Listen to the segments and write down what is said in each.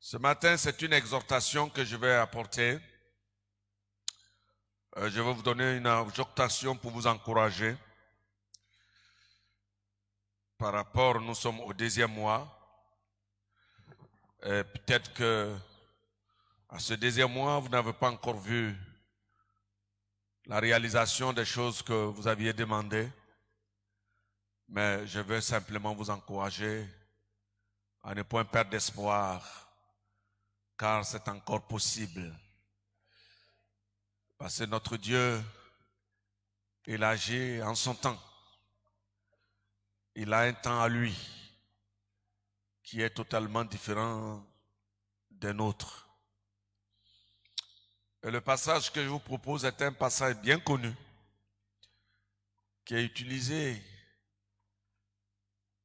Ce matin, c'est une exhortation que je vais apporter. Je vais vous donner une exhortation pour vous encourager. Par rapport, nous sommes au 2e mois. Peut-être que à ce 2e mois, vous n'avez pas encore vu la réalisation des choses que vous aviez demandées. Mais je veux simplement vous encourager à ne point perdre d'espoir, car c'est encore possible. Parce que notre Dieu, il agit en son temps. Il a un temps à lui qui est totalement différent des nôtres. Et le passage que je vous propose est un passage bien connu qui est utilisé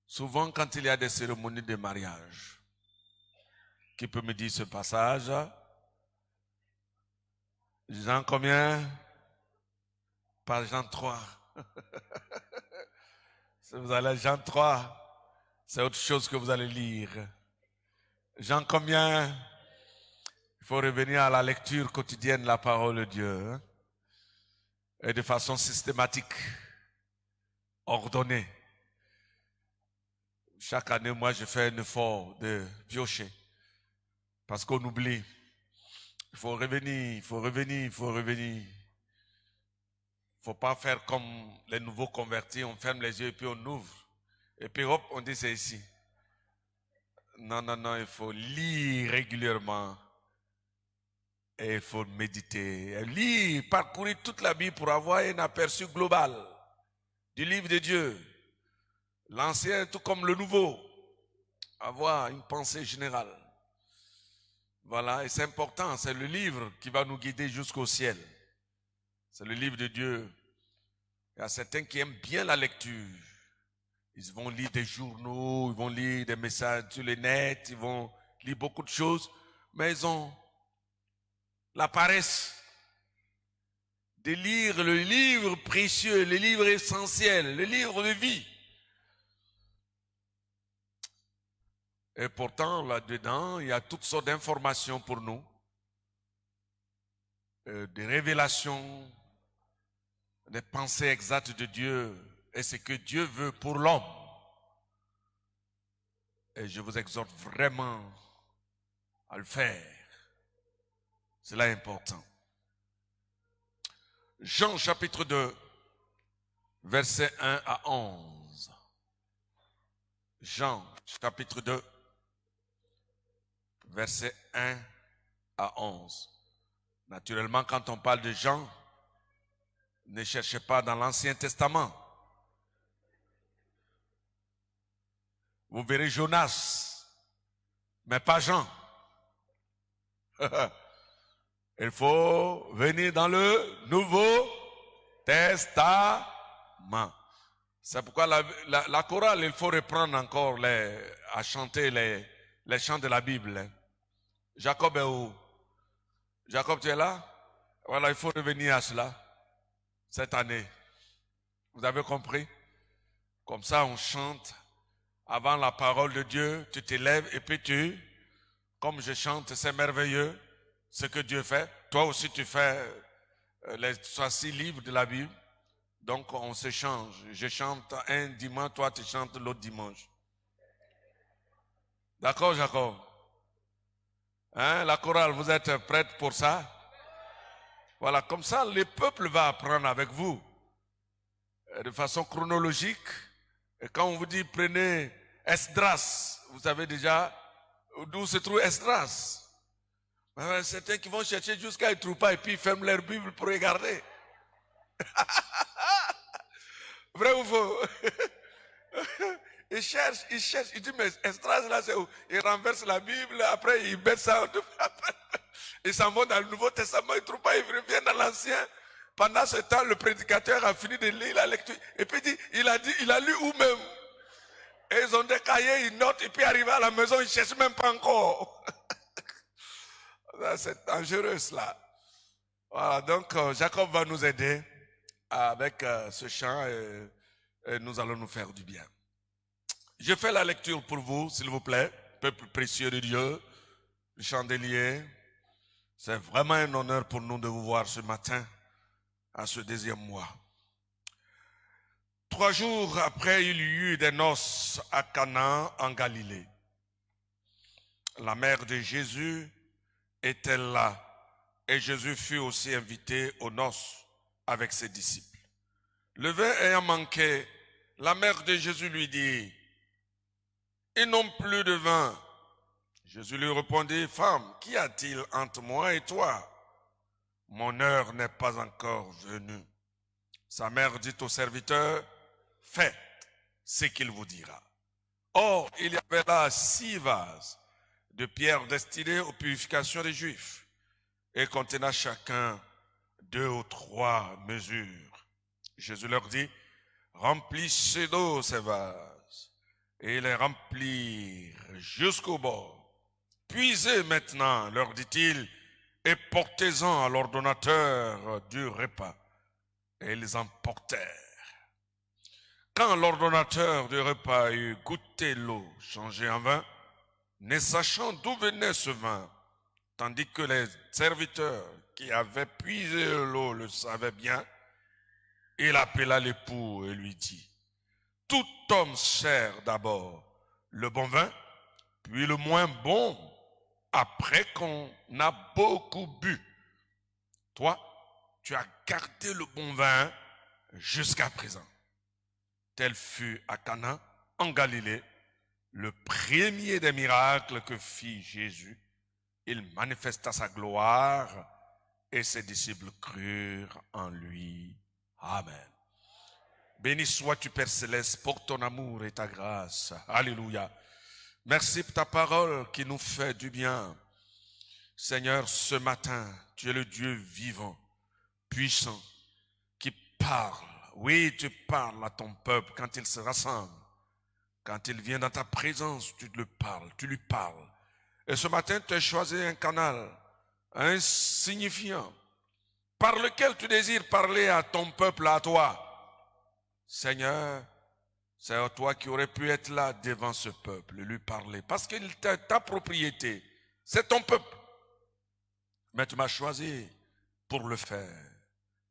souvent quand il y a des cérémonies de mariage. Qui peut me dire ce passage? Jean combien? Par Jean 3. Si vous allez à Jean 3, c'est autre chose que vous allez lire. Jean combien? Il faut revenir à la lecture quotidienne de la parole de Dieu. Et de façon systématique, ordonnée. Chaque année, moi, je fais un effort de piocher. Parce qu'on oublie. Il faut revenir, il faut revenir, il faut revenir. Il ne faut pas faire comme les nouveaux convertis, on ferme les yeux et puis on ouvre. Et puis hop, on dit c'est ici. Non, non, non, il faut lire régulièrement. Et il faut méditer. Lire, parcourir toute la Bible pour avoir un aperçu global du livre de Dieu. L'ancien tout comme le nouveau. Avoir une pensée générale. Voilà, et c'est important, c'est le livre qui va nous guider jusqu'au ciel. C'est le livre de Dieu. Il y a certains qui aiment bien la lecture. Ils vont lire des journaux, ils vont lire des messages sur le net, ils vont lire beaucoup de choses, mais ils ont la paresse de lire le livre précieux, le livre essentiel, le livre de vie. Et pourtant, là-dedans, il y a toutes sortes d'informations pour nous, des révélations, des pensées exactes de Dieu et ce que Dieu veut pour l'homme. Et je vous exhorte vraiment à le faire. C'est là important. Jean chapitre 2, versets 1 à 11. Jean chapitre 2, versets 1 à 11. Naturellement, quand on parle de Jean, ne cherchez pas dans l'Ancien Testament. Vous verrez Jonas, mais pas Jean. Il faut venir dans le Nouveau Testament. C'est pourquoi la chorale, il faut reprendre encore à chanter les chants de la Bible. Jacob est où? Jacob, tu es là? Voilà, il faut revenir à cela cette année. Vous avez compris? Comme ça, on chante avant la parole de Dieu, tu t'élèves et puis comme je chante, c'est merveilleux ce que Dieu fait. Toi aussi, tu fais les 66 livres de la Bible. Donc, on se change. Je chante un dimanche, toi, tu chantes l'autre dimanche. D'accord, Jacob? Hein, la chorale, vous êtes prête pour ça? Voilà, comme ça, le peuple va apprendre avec vous de façon chronologique. Et quand on vous dit prenez Esdras, vous savez déjà d'où se trouve Esdras. Certains qui vont chercher jusqu'à ne trouvent pas et puis ils ferment leur Bible pour regarder. Vrai ou faux? Ils cherchent, ils disent mais Esdras là c'est où? Ils renversent la Bible, après ils mettent ça, ils s'en vont dans le Nouveau Testament, ils ne trouvent pas, ils reviennent dans l'Ancien. Pendant ce temps, le prédicateur a fini de lire la lecture. Et puis il a lu où même? Et ils ont des cahiers, ils notent, et puis arrivé à la maison, ils ne cherchent même pas encore. C'est dangereux cela. Voilà, donc Jacob va nous aider avec ce chant et nous allons nous faire du bien. Je fais la lecture pour vous, s'il vous plaît, peuple précieux de Dieu. chandelier. C'est vraiment un honneur pour nous de vous voir ce matin, à ce deuxième mois. 3 jours après, il y eut des noces à Cana en Galilée. La mère de Jésus était là et Jésus fut aussi invité aux noces avec ses disciples. Le vin ayant manqué, la mère de Jésus lui dit, « Ils n'ont plus de vin. » Jésus lui répondit, « Femme, qu'y a-t-il entre moi et toi? Mon heure n'est pas encore venue. » Sa mère dit au serviteur, « Faites ce qu'il vous dira. » Or, il y avait là 6 vases de pierre destinés aux purifications des Juifs et contenant chacun 2 ou 3 mesures. Jésus leur dit, « Remplissez d'eau ces vases. » Et ils les remplirent jusqu'au bord. « Puisez maintenant, leur dit-il, et portez-en à l'ordonnateur du repas. » Et ils en portèrent. Quand l'ordonnateur du repas eut goûté l'eau changée en vin, ne sachant d'où venait ce vin, tandis que les serviteurs qui avaient puisé l'eau le savaient bien, il appela l'époux et lui dit, « Tout homme sert d'abord le bon vin, puis le moins bon, après qu'on a beaucoup bu. Toi, tu as gardé le bon vin jusqu'à présent. » Tel fut à Cana, en Galilée, le premier des miracles que fit Jésus. Il manifesta sa gloire et ses disciples crurent en lui. Amen. Béni sois-tu, Père Céleste, pour ton amour et ta grâce. Alléluia. Merci pour ta parole qui nous fait du bien. Seigneur, ce matin, tu es le Dieu vivant, puissant, qui parle. Oui, tu parles à ton peuple quand il se rassemble. Quand il vient dans ta présence, tu lui parles. Et ce matin, tu as choisi un canal insignifiant par lequel tu désires parler à ton peuple, à toi. Seigneur, c'est toi qui aurais pu être là devant ce peuple et lui parler. Parce qu'il est ta propriété, c'est ton peuple. Mais tu m'as choisi pour le faire.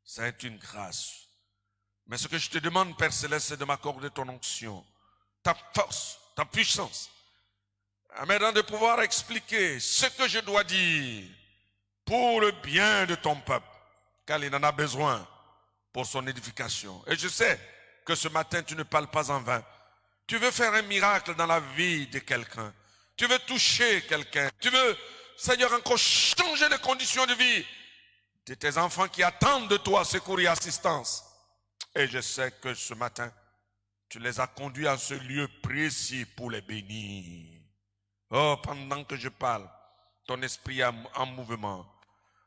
C'est une grâce. Mais ce que je te demande, Père Céleste, c'est de m'accorder ton onction, ta force, ta puissance, afin de pouvoir expliquer ce que je dois dire pour le bien de ton peuple, car il en a besoin pour son édification. Et je sais que ce matin, tu ne parles pas en vain. Tu veux faire un miracle dans la vie de quelqu'un. Tu veux toucher quelqu'un. Tu veux, Seigneur, encore changer les conditions de vie de tes enfants qui attendent de toi secours et assistance. Et je sais que ce matin, tu les as conduits à ce lieu précis pour les bénir. Oh, pendant que je parle, ton esprit est en mouvement.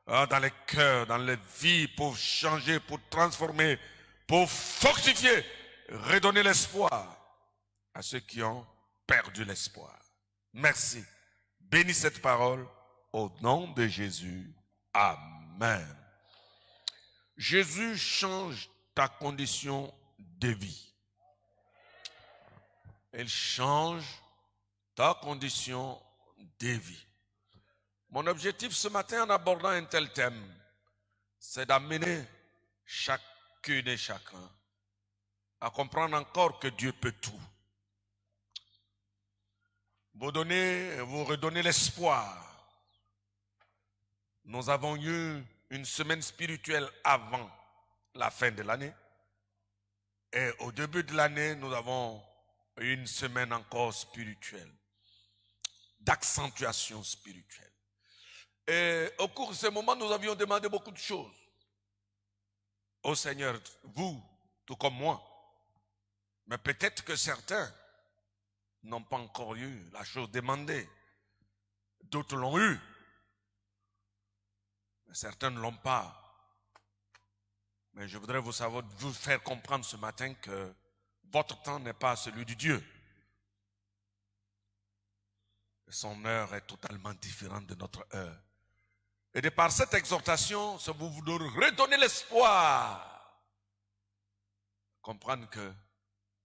Oh, dans les cœurs, dans les vies, pour changer, pour transformer, pour fortifier, redonner l'espoir à ceux qui ont perdu l'espoir. Merci. Bénis cette parole au nom de Jésus. Amen. Jésus change ta condition de vie. Il change ta condition de vie. Mon objectif ce matin en abordant un tel thème, c'est d'amener chacune et chacun à comprendre encore que Dieu peut tout. Vous redonner l'espoir. Nous avons eu une semaine spirituelle avant la fin de l'année. Et au début de l'année, nous avons une semaine encore spirituelle, d'accentuation spirituelle. Et au cours de ce moment, nous avions demandé beaucoup de choses au Seigneur, vous, tout comme moi. Mais peut-être que certains n'ont pas encore eu la chose demandée. D'autres l'ont eu. Mais certains ne l'ont pas. Mais je voudrais vous faire comprendre ce matin que votre temps n'est pas celui de Dieu. Son heure est totalement différente de notre heure. Et de par cette exhortation, ça vous redonner l'espoir. Comprendre que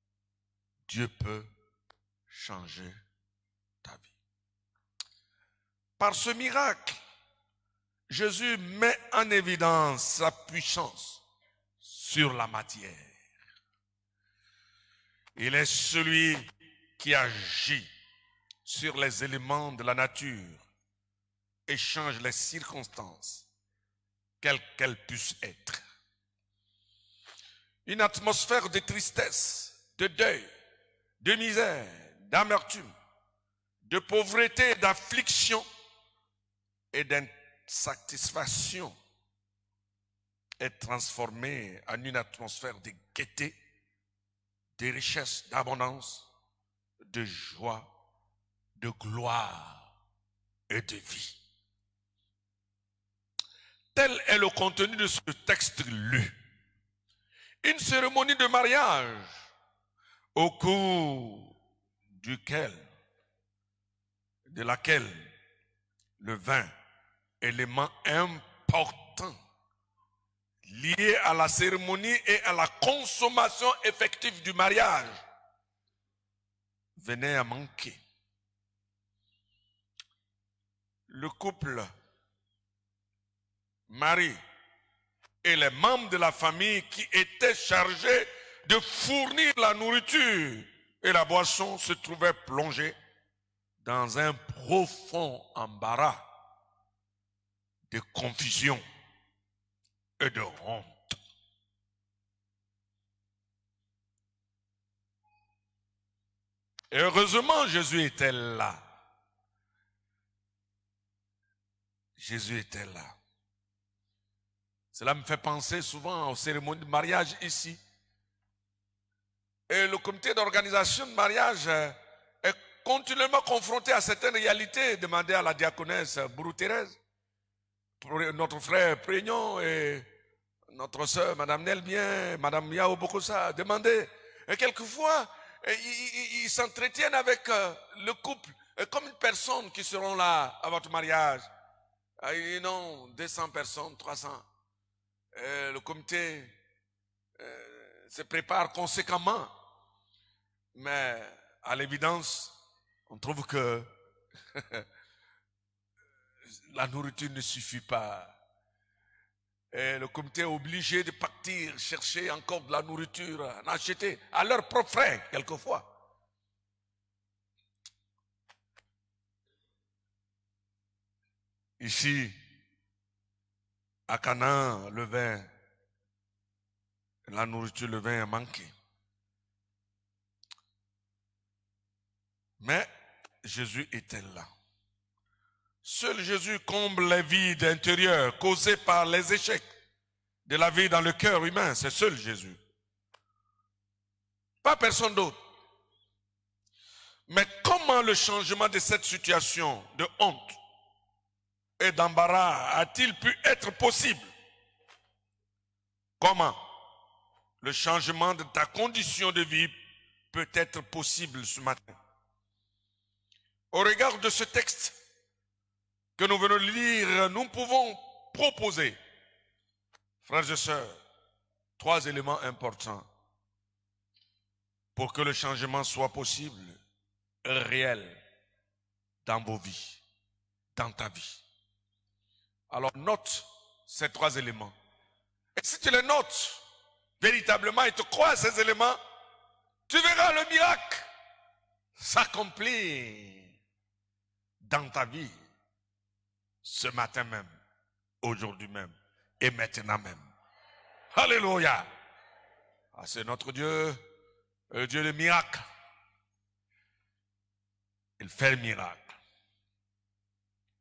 « Dieu peut changer ta vie ». Par ce miracle, Jésus met en évidence sa puissance sur la matière. Il est celui qui agit sur les éléments de la nature et change les circonstances, quelles qu'elles puissent être. Une atmosphère de tristesse, de deuil, de misère, d'amertume, de pauvreté, d'affliction et d'insatisfaction est transformée en une atmosphère de gaieté, de richesse, d'abondance, de joie, de gloire et de vie. Tel est le contenu de ce texte lu. Une cérémonie de mariage au cours de laquelle le vin, élément important lié à la cérémonie et à la consommation effective du mariage, venait à manquer. Le couple, Marie et les membres de la famille qui étaient chargés de fournir la nourriture et la boisson se trouvaient plongés dans un profond embarras de confusion et de honte. Et heureusement, Jésus était là. Jésus était là. Cela me fait penser souvent aux cérémonies de mariage ici. Et le comité d'organisation de mariage est continuellement confronté à certaines réalités demandées à la diaconesse Bourou-Thérèse, notre frère Prégnon et notre sœur Madame Nelbien, Madame Yao Bokosa, demandez. Et quelquefois, ils s'entretiennent avec le couple comme une personne qui seront là à votre mariage. Et non, 200 personnes, 300. Le comité se prépare conséquemment. Mais à l'évidence, on trouve que la nourriture ne suffit pas. Et le comité est obligé de partir chercher encore de la nourriture, en acheter à leurs propres frais, quelquefois. Ici, à Canaan, le vin, la nourriture, le vin a manqué. Mais Jésus était là. Seul Jésus comble les vides intérieurs causés par les échecs de la vie dans le cœur humain. C'est seul Jésus. Pas personne d'autre. Mais comment le changement de cette situation de honte et d'embarras a-t-il pu être possible? Comment le changement de ta condition de vie peut être possible ce matin? Au regard de ce texte que nous venons de lire, nous pouvons proposer, frères et sœurs, 3 éléments importants pour que le changement soit possible, réel, dans vos vies, dans ta vie. Alors note ces 3 éléments. Et si tu les notes véritablement et tu crois à ces éléments, tu verras le miracle s'accomplir dans ta vie ce matin même, aujourd'hui même et maintenant même. Alléluia. Ah, c'est notre Dieu, le Dieu de miracles. Il fait le miracle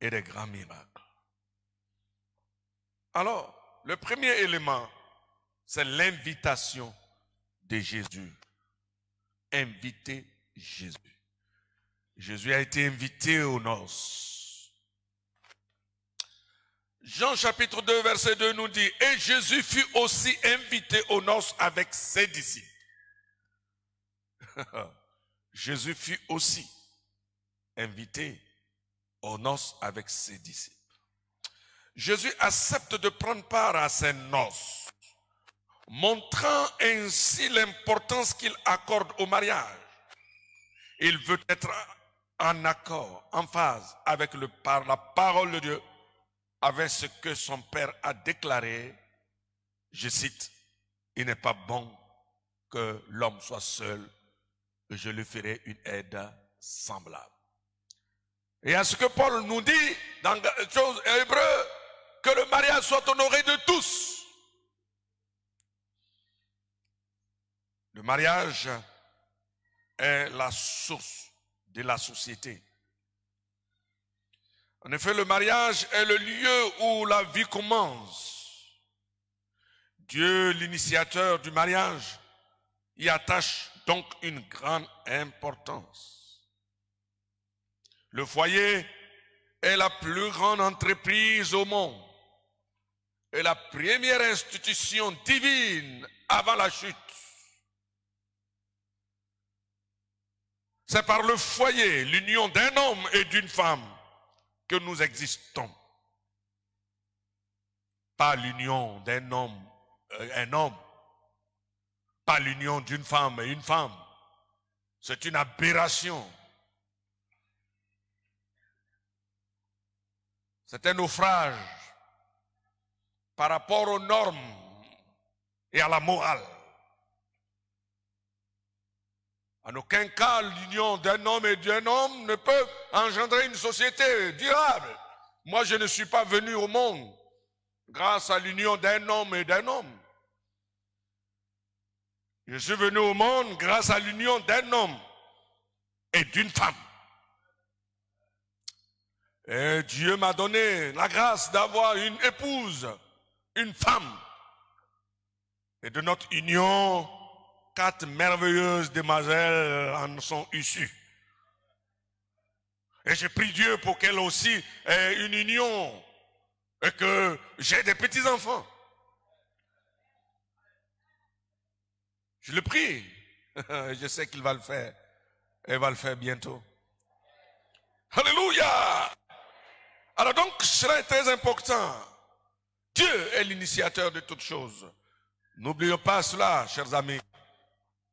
et des grands miracles. Alors, le premier élément, c'est l'invitation de Jésus. Inviter Jésus. Jésus a été invité aux noces. Jean chapitre 2 verset 2 nous dit, et Jésus fut aussi invité aux noces avec ses disciples. Jésus fut aussi invité aux noces avec ses disciples. Jésus accepte de prendre part à ces noces, montrant ainsi l'importance qu'il accorde au mariage. Il veut être en accord, en phase avec la parole de Dieu, avec ce que son Père a déclaré, je cite, « Il n'est pas bon que l'homme soit seul, et je lui ferai une aide semblable. » Et à ce que Paul nous dit dans chose Hébreu, que le mariage soit honoré de tous. Le mariage est la source de la société. En effet, le mariage est le lieu où la vie commence. Dieu, l'initiateur du mariage, y attache donc une grande importance. Le foyer est la plus grande entreprise au monde et la première institution divine avant la chute. C'est par le foyer, l'union d'un homme et d'une femme, que nous existons. Pas l'union d'un homme et un homme. Pas l'union d'une femme et une femme. C'est une aberration. C'est un naufrage par rapport aux normes et à la morale. En aucun cas, l'union d'un homme et d'un homme ne peut engendrer une société durable. Moi, je ne suis pas venu au monde grâce à l'union d'un homme et d'un homme. Je suis venu au monde grâce à l'union d'un homme et d'une femme. Et Dieu m'a donné la grâce d'avoir une épouse, une femme. Et de notre union, 4 merveilleuses demoiselles en sont issues. Et je prie Dieu pour qu'elle aussi ait une union et que j'ai des petits-enfants. Je le prie. Je sais qu'il va le faire. Et il va le faire bientôt. Alléluia! Alors donc, cela est très important. Dieu est l'initiateur de toutes choses. N'oublions pas cela, chers amis.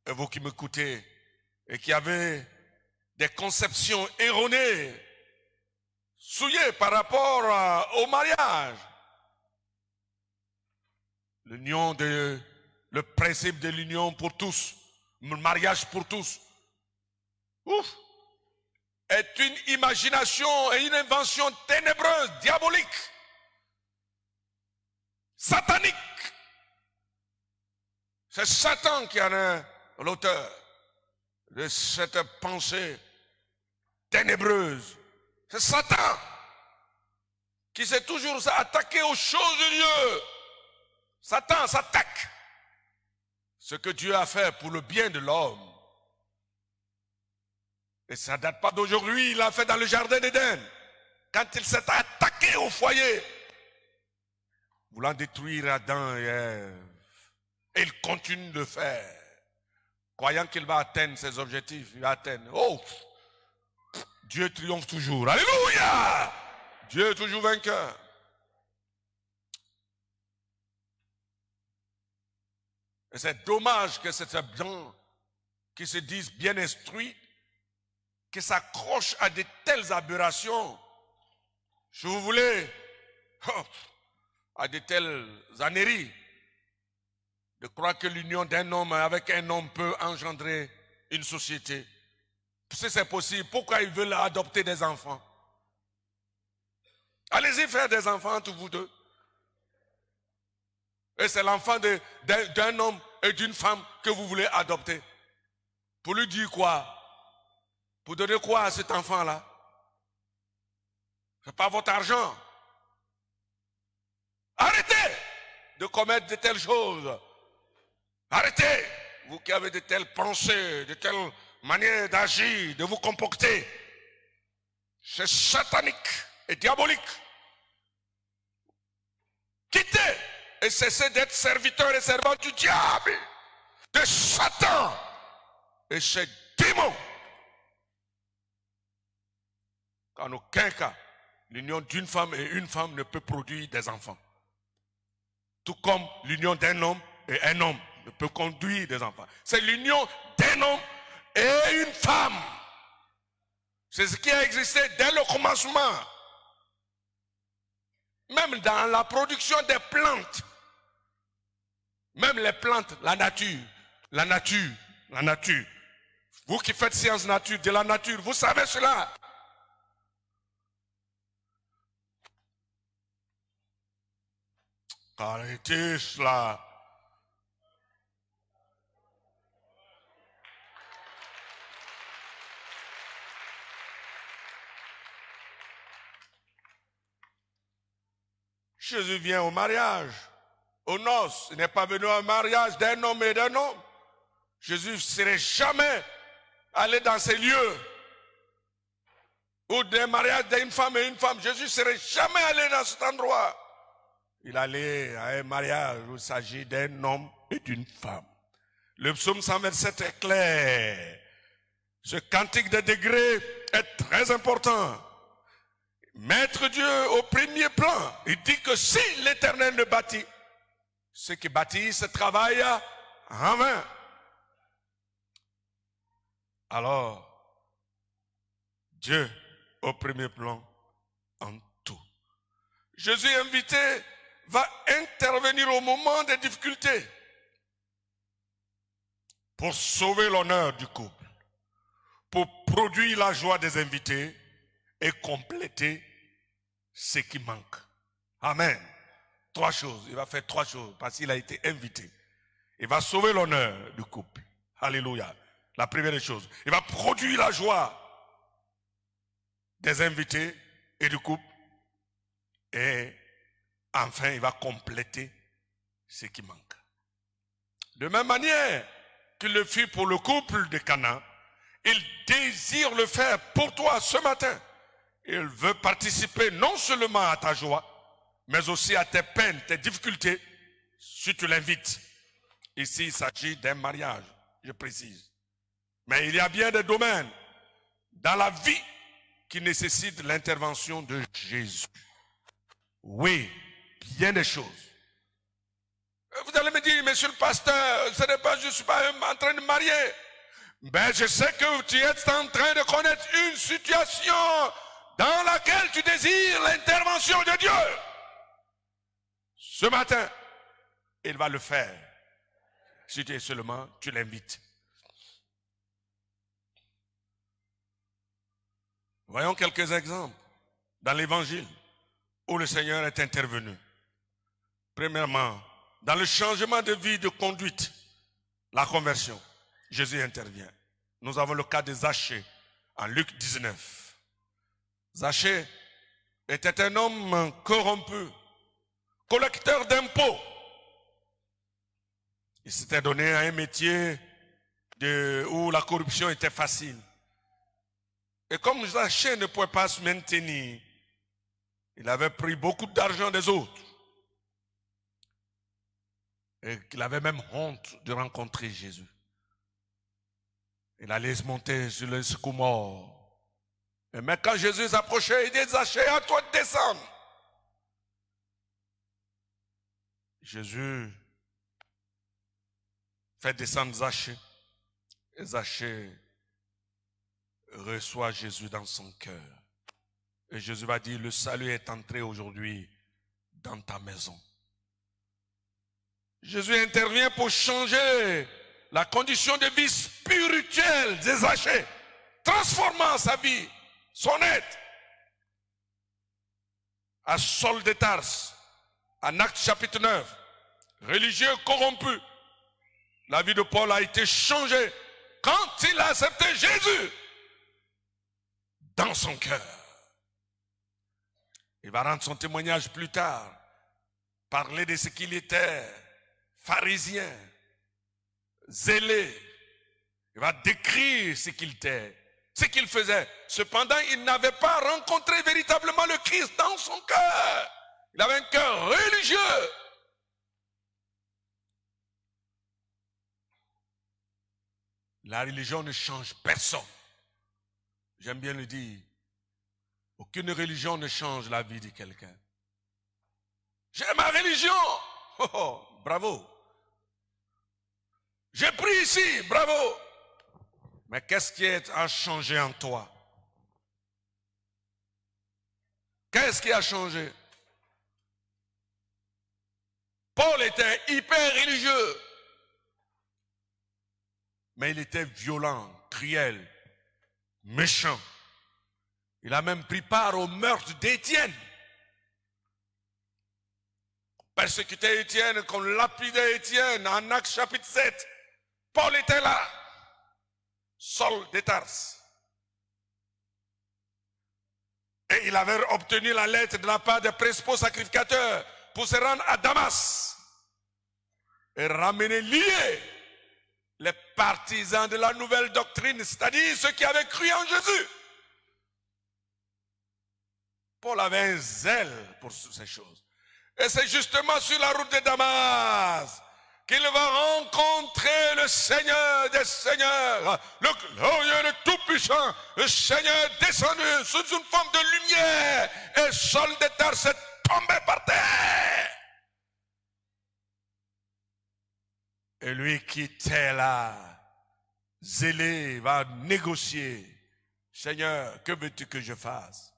Et vous qui m'écoutez et qui avez des conceptions erronées, souillées par rapport au mariage. Le principe de l'union pour tous, le mariage pour tous, est une imagination et une invention ténébreuse, diabolique, satanique. C'est Satan qui en est l'auteur de cette pensée ténébreuse. C'est Satan qui s'est toujours attaqué aux choses de Dieu. Satan s'attaque. Ce que Dieu a fait pour le bien de l'homme. Et ça ne date pas d'aujourd'hui, il l'a fait dans le jardin d'Éden. Quand il s'est attaqué au foyer, voulant détruire Adam et Ève. Et il continue de le faire. Croyant qu'il va atteindre ses objectifs, il va atteindre. Oh! Dieu triomphe toujours. Alléluia! Dieu est toujours vainqueur. Et c'est dommage que ces gens qui se disent bien instruits, qui s'accrochent à de telles aberrations, si vous voulez, à de telles âneries, de croire que l'union d'un homme avec un homme peut engendrer une société. Si c'est possible, pourquoi ils veulent adopter des enfants? Allez-y faire des enfants entre vous deux. Et c'est l'enfant d'un homme et d'une femme que vous voulez adopter. Pour lui dire quoi? Pour donner quoi à cet enfant-là? C'est pas votre argent. Arrêtez de commettre de telles choses. Arrêtez, vous qui avez de telles pensées, de telles manières d'agir, de vous comporter. C'est satanique et diabolique. Quittez et cessez d'être serviteurs et servantes du diable, de Satan et ses démons. En aucun cas, l'union d'une femme et une femme ne peut produire des enfants. Tout comme l'union d'un homme et un homme ne peut conduire des enfants. C'est l'union d'un homme et une femme. C'est ce qui a existé dès le commencement. Même dans la production des plantes. Même les plantes, la nature. Vous qui faites science nature, de la nature, vous savez cela. Arrêtez cela. Jésus vient au mariage, aux noces. Il n'est pas venu au mariage d'un homme et d'un homme. Jésus ne serait jamais allé dans ces lieux. Ou d'un mariage d'une femme et une femme. Jésus ne serait jamais allé dans cet endroit. Il allait à un mariage où il s'agit d'un homme et d'une femme. Le psaume 127 est clair. Ce cantique de degré est très important. Mettre Dieu au premier plan. Il dit que si l'Éternel ne bâtit, ceux qui bâtissent travaillent en vain. Alors, Dieu au premier plan en tout. Jésus invité va intervenir au moment des difficultés pour sauver l'honneur du couple, pour produire la joie des invités et compléter ce qui manque. Amen. 3 choses. Il va faire 3 choses parce qu'il a été invité. Il va sauver l'honneur du couple. Alléluia. La première chose. Il va produire la joie des invités et du couple. Et enfin, il va compléter ce qui manque. De même manière qu'il le fit pour le couple de Cana, il désire le faire pour toi ce matin. Il veut participer non seulement à ta joie, mais aussi à tes peines, tes difficultés, si tu l'invites. Ici, il s'agit d'un mariage, je précise. Mais il y a bien des domaines dans la vie qui nécessitent l'intervention de Jésus. Oui, bien des choses. Vous allez me dire, monsieur le pasteur, ce n'est pas, je ne suis pas en train de marier. Mais je sais que tu es en train de connaître une situation dans laquelle tu désires l'intervention de Dieu. Ce matin, il va le faire. Si tu es seulement, tu l'invites. Voyons quelques exemples dans l'évangile où le Seigneur est intervenu. Premièrement, dans le changement de vie, de conduite, la conversion, Jésus intervient. Nous avons le cas de Zachée en Luc 19. Zachée était un homme corrompu, collecteur d'impôts. Il s'était donné à un métier où la corruption était facile. Et comme Zachée ne pouvait pas se maintenir, il avait pris beaucoup d'argent des autres. Et qu'il avait même honte de rencontrer Jésus. Il allait se monter sur le sycomore. Mais quand Jésus s'approchait, il dit, Zachée, à toi de descendre. Jésus fait descendre Zachée. Et Zachée reçoit Jésus dans son cœur. Et Jésus va dire, le salut est entré aujourd'hui dans ta maison. Jésus intervient pour changer la condition de vie spirituelle de Zachée, transformant sa vie, son être. À Saul de Tarse, en Actes chapitre 9, religieux corrompu, la vie de Paul a été changée quand il a accepté Jésus dans son cœur. Il va rendre son témoignage plus tard, parler de ce qu'il était, pharisien, zélé. Il va décrire ce qu'il était, ce qu'il faisait. Cependant, il n'avait pas rencontré véritablement le Christ dans son cœur. Il avait un cœur religieux. La religion ne change personne. J'aime bien le dire. Aucune religion ne change la vie de quelqu'un. J'ai ma religion. Oh, oh, bravo. J'ai pris ici, bravo. Mais qu'est-ce qui a changé en toi? Qu'est-ce qui a changé? Paul était hyper religieux, mais il était violent, cruel, méchant. Il a même pris part au meurtre d'Étienne. Persécutait Étienne, qu'on lapidait Étienne en Actes chapitre 7. Paul était là, Saul de Tarse. Et il avait obtenu la lettre de la part des principaux sacrificateurs pour se rendre à Damas et ramener liés les partisans de la nouvelle doctrine, c'est-à-dire ceux qui avaient cru en Jésus. Paul avait un zèle pour ces choses. Et c'est justement sur la route de Damas qu'il va rencontrer le Seigneur des Seigneurs, le glorieux, le tout-puissant, le Seigneur descendu sous une forme de lumière, et Saul de Tarse est tombé par terre. Et lui qui était là, zélé, va négocier. Seigneur, que veux-tu que je fasse?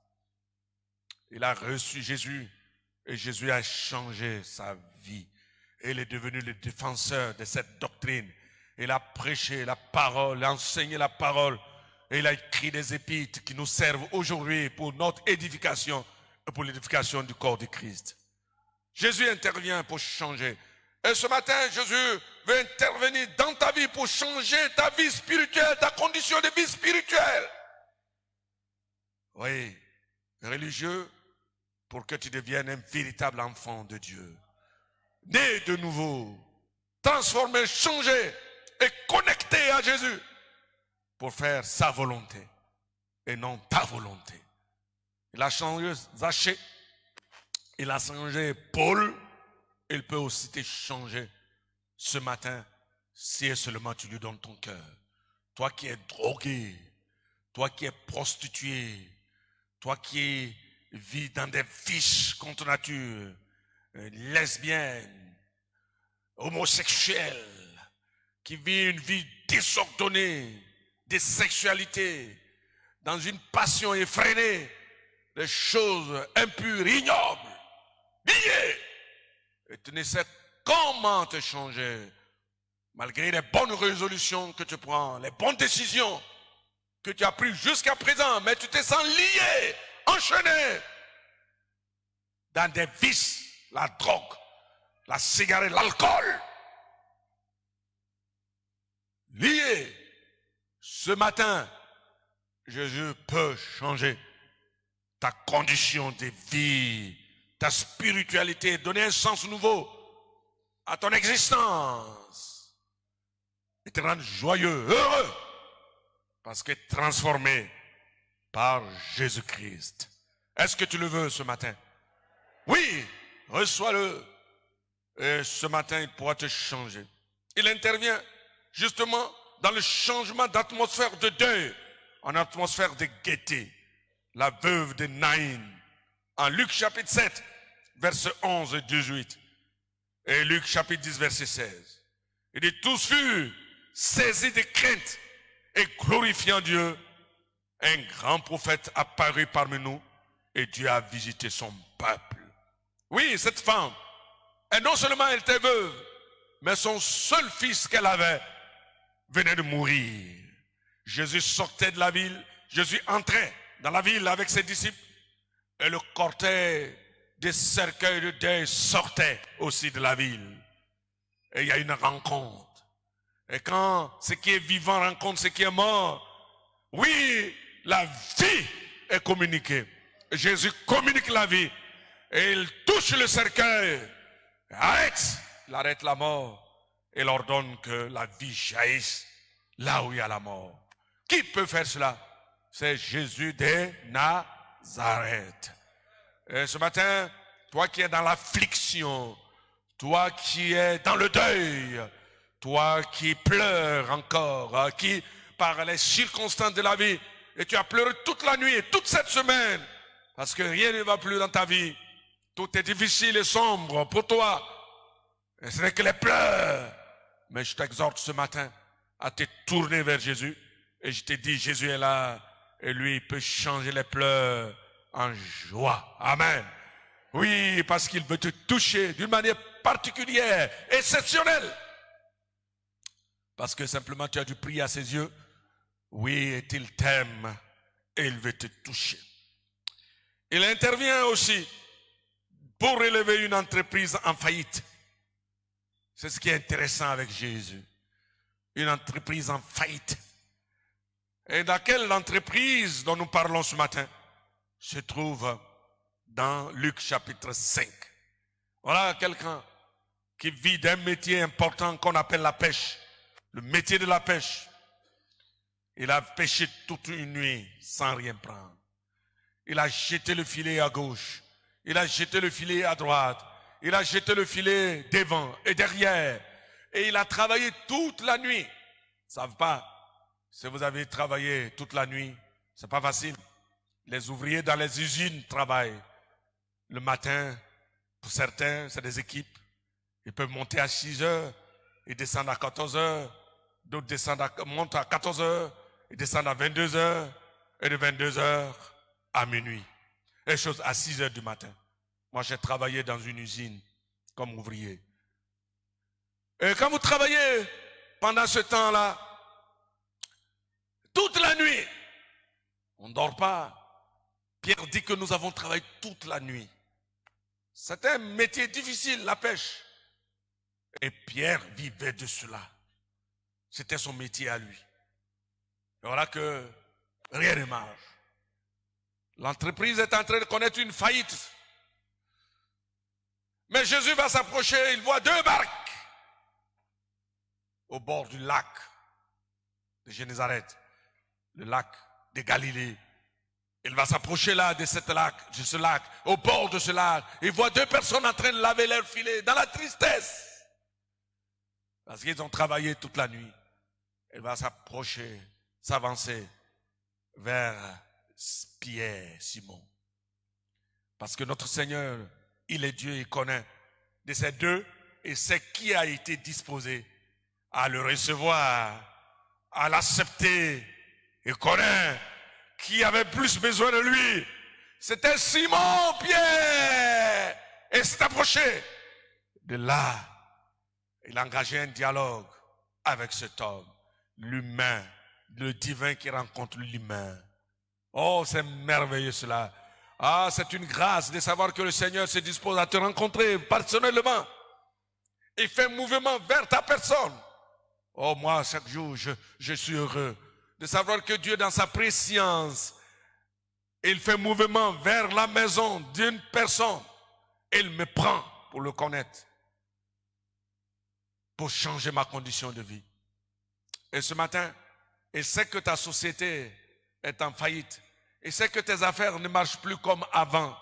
Il a reçu Jésus, et Jésus a changé sa vie. Et il est devenu le défenseur de cette doctrine. Il a prêché la parole, il a enseigné la parole. Et il a écrit des épîtres qui nous servent aujourd'hui pour notre édification et pour l'édification du corps de Christ. Jésus intervient pour changer. Et ce matin, Jésus veut intervenir dans ta vie pour changer ta vie spirituelle, ta condition de vie spirituelle. Oui, religieux, pour que tu deviennes un véritable enfant de Dieu. Né de nouveau, transformé, changé et connecté à Jésus pour faire sa volonté et non ta volonté. Il a changé Zachée, il a changé Paul, il peut aussi te changer ce matin si seulement tu lui donnes ton cœur. Toi qui es drogué, toi qui es prostitué, toi qui vis dans des vices contre nature, lesbienne, homosexuelle, qui vit une vie désordonnée de sexualité, dans une passion effrénée, des choses impures, ignobles, liées, et tu ne sais comment te changer, malgré les bonnes résolutions que tu prends, les bonnes décisions que tu as prises jusqu'à présent, mais tu te sens lié, enchaîné dans des vices, la drogue, la cigarette, l'alcool. Lié. Ce matin, Jésus peut changer ta condition de vie, ta spiritualité, donner un sens nouveau à ton existence et te rendre joyeux, heureux, parce que transformé par Jésus-Christ. Est-ce que tu le veux ce matin? Oui, reçois-le. Et ce matin, il pourra te changer. Il intervient justement dans le changement d'atmosphère de deuil en atmosphère de gaieté. La veuve de Naïn, en Luc chapitre 7, versets 11 et 18. Et Luc chapitre 10, verset 16. Il dit, tous furent saisis de crainte et glorifiant Dieu. Un grand prophète apparut parmi nous et Dieu a visité son peuple. Oui, cette femme, et non seulement elle était veuve, mais son seul fils qu'elle avait venait de mourir. Jésus sortait de la ville, Jésus entrait dans la ville avec ses disciples, et le cortège des cercueils de deuil sortait aussi de la ville. Et il y a une rencontre. Et quand ce qui est vivant rencontre ce qui est mort, oui, la vie est communiquée. Jésus communique la vie. Et il touche le cercueil. Il arrête la mort. Et il ordonne que la vie jaillisse là où il y a la mort. Qui peut faire cela? C'est Jésus de Nazareth. Et ce matin, toi qui es dans l'affliction, toi qui es dans le deuil, toi qui pleures encore, qui par les circonstances de la vie, et tu as pleuré toute la nuit et toute cette semaine, parce que rien ne va plus dans ta vie, tout est difficile et sombre pour toi, et ce n'est que les pleurs. Mais je t'exhorte ce matin à te tourner vers Jésus, et je te dis, Jésus est là, et lui il peut changer les pleurs en joie. Amen. Oui, parce qu'il veut te toucher d'une manière particulière, exceptionnelle. Parce que simplement tu as dû prier à ses yeux. Oui, et il t'aime et il veut te toucher. Il intervient aussi pour relever une entreprise en faillite. C'est ce qui est intéressant avec Jésus. Une entreprise en faillite. Et dans quelle entreprise dont nous parlons ce matin se trouve dans Luc chapitre 5. Voilà quelqu'un qui vit d'un métier important qu'on appelle la pêche. Le métier de la pêche. Il a pêché toute une nuit sans rien prendre. Il a jeté le filet à gauche. Il a jeté le filet à droite. Il a jeté le filet devant et derrière. Et il a travaillé toute la nuit. Vous ne savez pas, si vous avez travaillé toute la nuit, c'est pas facile. Les ouvriers dans les usines travaillent. Le matin, pour certains, c'est des équipes. Ils peuvent monter à 6 heures et descendre à 14 heures. D'autres montent à 14 heures et descendent à 22 heures. Et de 22 heures à minuit. Et chose à 6 heures du matin. Moi, j'ai travaillé dans une usine comme ouvrier. Et quand vous travaillez pendant ce temps-là, toute la nuit, on ne dort pas. Pierre dit que nous avons travaillé toute la nuit. C'était un métier difficile, la pêche. Et Pierre vivait de cela. C'était son métier à lui. Et voilà que rien ne marche. L'entreprise est en train de connaître une faillite. Mais Jésus va s'approcher, il voit 2 barques au bord du lac de Génézareth, le lac de Galilée. Il va s'approcher là de ce lac, au bord de ce lac. Il voit 2 personnes en train de laver leurs filets dans la tristesse. Parce qu'ils ont travaillé toute la nuit. Il va s'approcher, s'avancer vers Pierre, Simon. Parce que notre Seigneur, il est Dieu, il connaît de ces 2 et c'est qui a été disposé à le recevoir, à l'accepter. Il connaît qui avait plus besoin de lui. C'était Simon Pierre. Et s'est approché. De là, il a engagé un dialogue avec cet homme, l'humain, le divin qui rencontre l'humain. Oh, c'est merveilleux cela. Ah, c'est une grâce de savoir que le Seigneur se dispose à te rencontrer personnellement. Il fait mouvement vers ta personne. Oh, moi, chaque jour, je suis heureux de savoir que Dieu, dans sa préscience, il fait mouvement vers la maison d'une personne. Il me prend pour le connaître, pour changer ma condition de vie. Et ce matin, il sait que ta société est en faillite. Il sait que tes affaires ne marchent plus comme avant.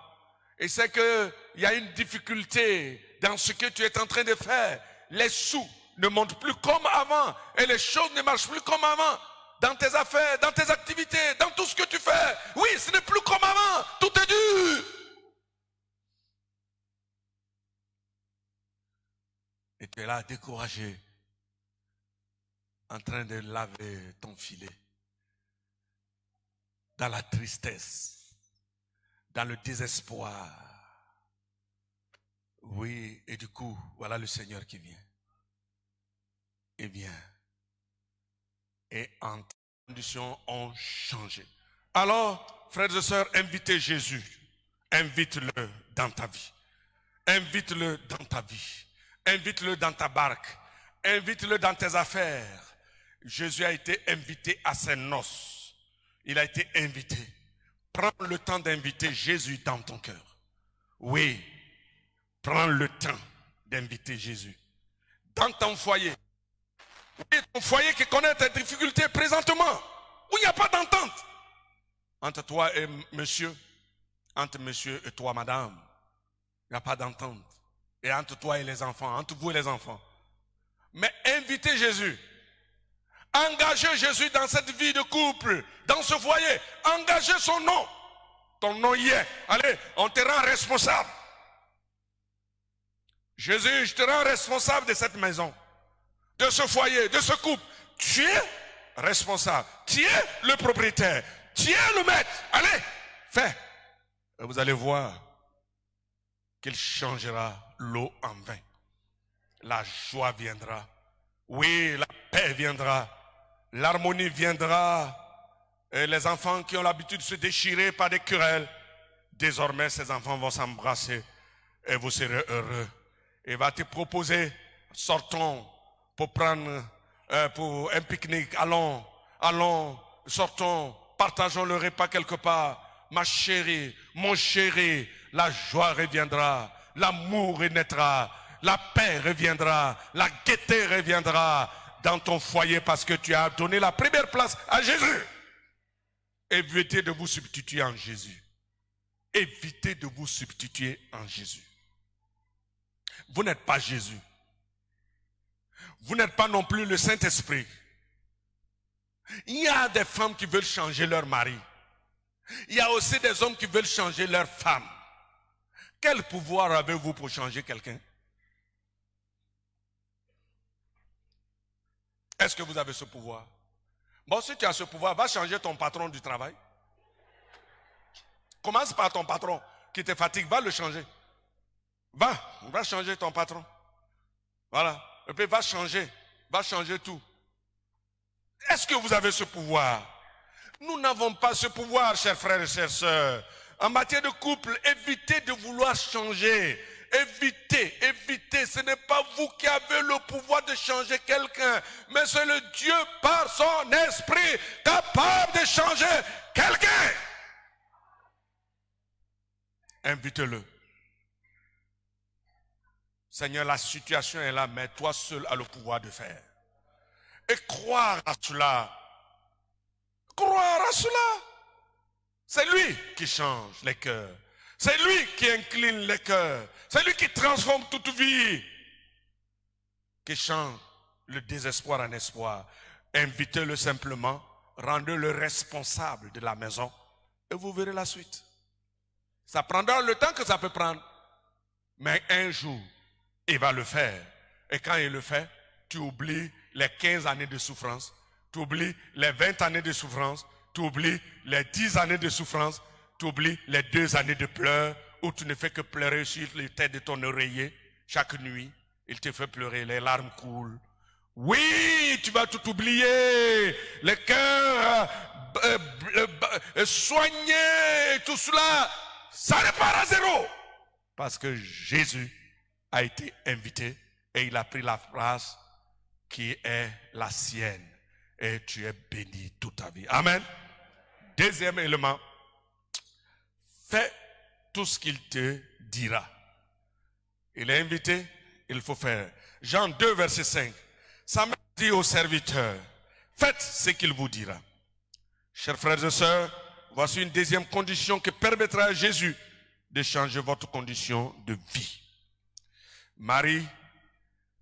Il sait qu'il y a une difficulté dans ce que tu es en train de faire. Les sous ne montent plus comme avant et les choses ne marchent plus comme avant. Dans tes affaires, dans tes activités, dans tout ce que tu fais. Oui, ce n'est plus comme avant. Tout est dur. Et tu es là découragé, en train de laver ton filet. Dans la tristesse, dans le désespoir. Oui, et du coup, voilà le Seigneur qui vient. Il vient. Et en conditions ont changé. Alors, frères et sœurs, invitez Jésus. Invite-le dans ta vie. Invite-le dans ta vie. Invite-le dans ta barque. Invite-le dans tes affaires. Jésus a été invité à ses noces. Il a été invité. Prends le temps d'inviter Jésus dans ton cœur. Oui, prends le temps d'inviter Jésus. Dans ton foyer. Oui, ton foyer qui connaît tes difficultés présentement. Où il n'y a pas d'entente. Entre toi et monsieur. Entre monsieur et toi, madame. Il n'y a pas d'entente. Et entre toi et les enfants. Entre vous et les enfants. Mais invitez Jésus. Engagez Jésus dans cette vie de couple, dans ce foyer. Engagez son nom. Ton nom y est. Allez, on te rend responsable. Jésus, je te rends responsable de cette maison, de ce foyer, de ce couple. Tu es responsable. Tu es le propriétaire. Tu es le maître. Allez, fais. Et vous allez voir qu'il changera l'eau en vin. La joie viendra. Oui, la paix viendra. L'harmonie viendra. Et les enfants qui ont l'habitude de se déchirer par des querelles, désormais ces enfants vont s'embrasser et vous serez heureux. Il va te proposer, sortons pour prendre pour un pique-nique, allons, sortons, partageons le repas quelque part. Ma chérie, mon chéri, la joie reviendra, l'amour renaîtra, la paix reviendra, la gaieté reviendra dans ton foyer parce que tu as donné la première place à Jésus. Évitez de vous substituer en Jésus. Évitez de vous substituer en Jésus. Vous n'êtes pas Jésus. Vous n'êtes pas non plus le Saint-Esprit. Il y a des femmes qui veulent changer leur mari. Il y a aussi des hommes qui veulent changer leur femme. Quel pouvoir avez-vous pour changer quelqu'un? Est-ce que vous avez ce pouvoir? Bon, si tu as ce pouvoir, va changer ton patron du travail. Commence par ton patron qui te fatigue, va le changer. Va changer ton patron. Voilà. Et puis va changer tout. Est-ce que vous avez ce pouvoir? Nous n'avons pas ce pouvoir, chers frères et chères sœurs. En matière de couple, évitez de vouloir changer. Évitez. Ce n'est pas vous qui avez le pouvoir de changer quelqu'un, mais c'est le Dieu par son esprit capable de changer quelqu'un. Invitez-le. Seigneur, la situation est là, mais toi seul as le pouvoir de faire. Et croire à cela. Croire à cela. C'est lui qui change les cœurs. C'est lui qui incline les cœurs. C'est lui qui transforme toute vie. Qui change le désespoir en espoir. Invitez-le simplement. Rendez-le responsable de la maison. Et vous verrez la suite. Ça prendra le temps que ça peut prendre. Mais un jour, il va le faire. Et quand il le fait, tu oublies les 15 années de souffrance. Tu oublies les 20 années de souffrance. Tu oublies les 10 années de souffrance. Tu oublies les 2 années de pleurs où tu ne fais que pleurer sur les têtes de ton oreiller. Chaque nuit, il te fait pleurer, les larmes coulent. Oui, tu vas tout oublier. Le cœur soigné, tout cela, ça repart à zéro. Parce que Jésus a été invité et il a pris la place qui est la sienne. Et tu es béni toute ta vie. Amen. Deuxième élément, fais tout ce qu'il te dira. Il est invité, il faut faire. Jean 2, verset 5. Samuel dit aux serviteurs, faites ce qu'il vous dira. Chers frères et sœurs, voici une deuxième condition qui permettra à Jésus de changer votre condition de vie. Marie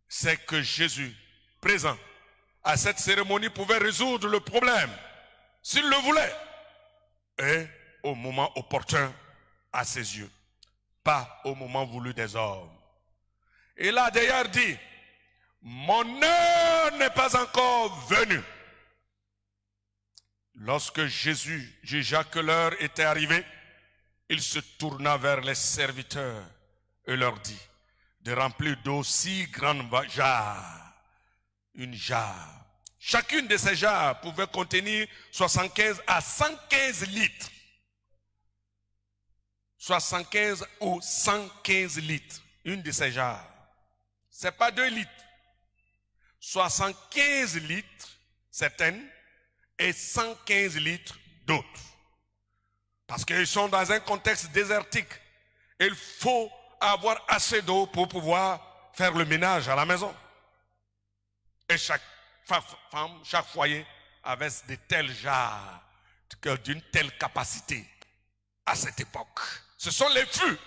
sait que Jésus, présent à cette cérémonie, pouvait résoudre le problème, s'il le voulait, et au moment opportun à ses yeux, pas au moment voulu des hommes. Il a d'ailleurs dit, mon heure n'est pas encore venue. Lorsque Jésus jugea que l'heure était arrivée, il se tourna vers les serviteurs et leur dit de remplir d'eau 6 grandes jarres, une jarre. Chacune de ces jarres pouvait contenir 75 à 115 litres. 75 ou 115 litres, une de ces jarres. Ce n'est pas 2 litres. 75 litres, certaines, et 115 litres d'autres. Parce qu'ils sont dans un contexte désertique. Il faut avoir assez d'eau pour pouvoir faire le ménage à la maison. Et chaque femme, chaque foyer avait de telles jarres, d'une telle capacité à cette époque. Ce sont les fûts.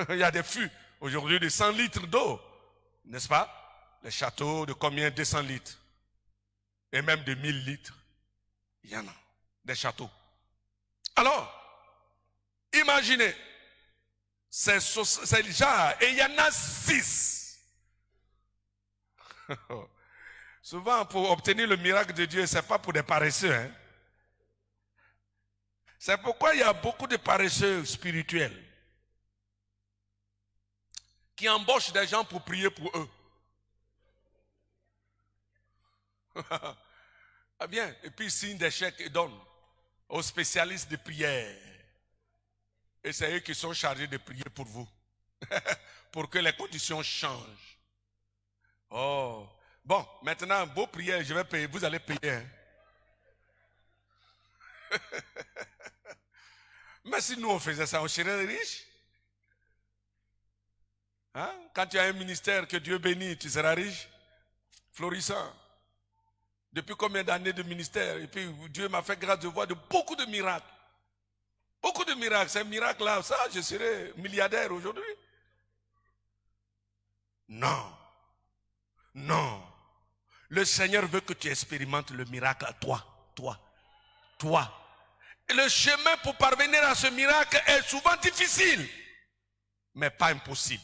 Il y a des fûts aujourd'hui de 100 litres d'eau, n'est-ce pas? Les châteaux de combien? 200 litres. Et même de 1000 litres. Il y en a, des châteaux. Alors, imaginez, ces jarres, et il y en a 6. Souvent, pour obtenir le miracle de Dieu, ce n'est pas pour des paresseux. Hein? C'est pourquoi il y a beaucoup de paresseux spirituels qui embauchent des gens pour prier pour eux. Ah bien, et puis ils signent des chèques et donnent aux spécialistes de prière. Et c'est eux qui sont chargés de prier pour vous. Pour que les conditions changent. Oh, bon, maintenant, vos prières, je vais payer, vous allez payer. Hein? Mais si nous on faisait ça, on serait riche. Hein? Quand tu as un ministère que Dieu bénit, tu seras riche, florissant. Depuis combien d'années de ministère? Et puis Dieu m'a fait grâce de voir de beaucoup de miracles. Beaucoup de miracles. Ces miracles-là, ça, je serais milliardaire aujourd'hui. Non. Non. Le Seigneur veut que tu expérimentes le miracle à toi. Et le chemin pour parvenir à ce miracle est souvent difficile, mais pas impossible.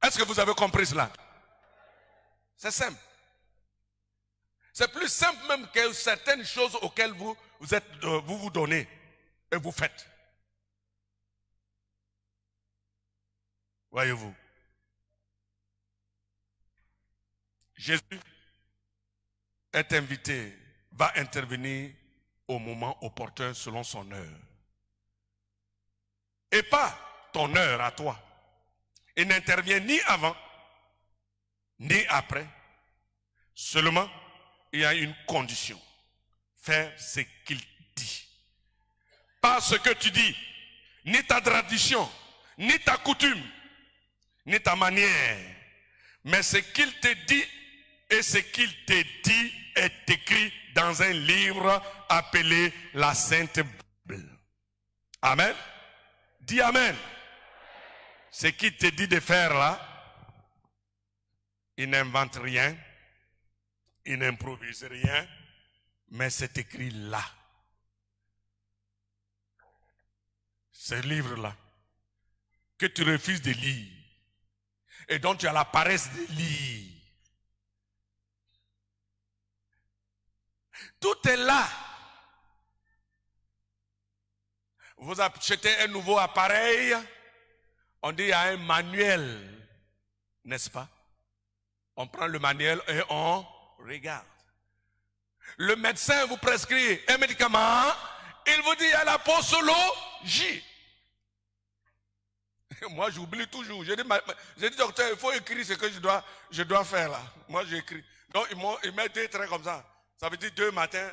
Est-ce que vous avez compris cela? C'est simple. C'est plus simple même que certaines choses auxquelles vous vous donnez et vous faites. Voyez-vous. Jésus est invité, va intervenir au moment opportun selon son heure. Et pas ton heure à toi. Il n'intervient ni avant, ni après. Seulement, il y a une condition. Faire ce qu'il dit. Pas ce que tu dis, ni ta tradition, ni ta coutume, ni ta manière. Mais ce qu'il te dit et ce qu'il te dit est écrit dans un livre appelé la Sainte Bible. Amen. Dis Amen. Ce qu'il te dit de faire là, il n'invente rien, il n'improvise rien, mais c'est écrit là. Ce livre-là, que tu refuses de lire, et dont tu as la paresse de lire. Tout est là. Vous achetez un nouveau appareil, on dit il y a un manuel, n'est-ce pas? On prend le manuel et on regarde. Le médecin vous prescrit un médicament, il vous dit il y a la posologie. Moi j'oublie toujours. J'ai dit docteur, il faut écrire ce que je dois faire là. Moi j'écris. Donc il met 2 traits comme ça. Ça veut dire 2 matins,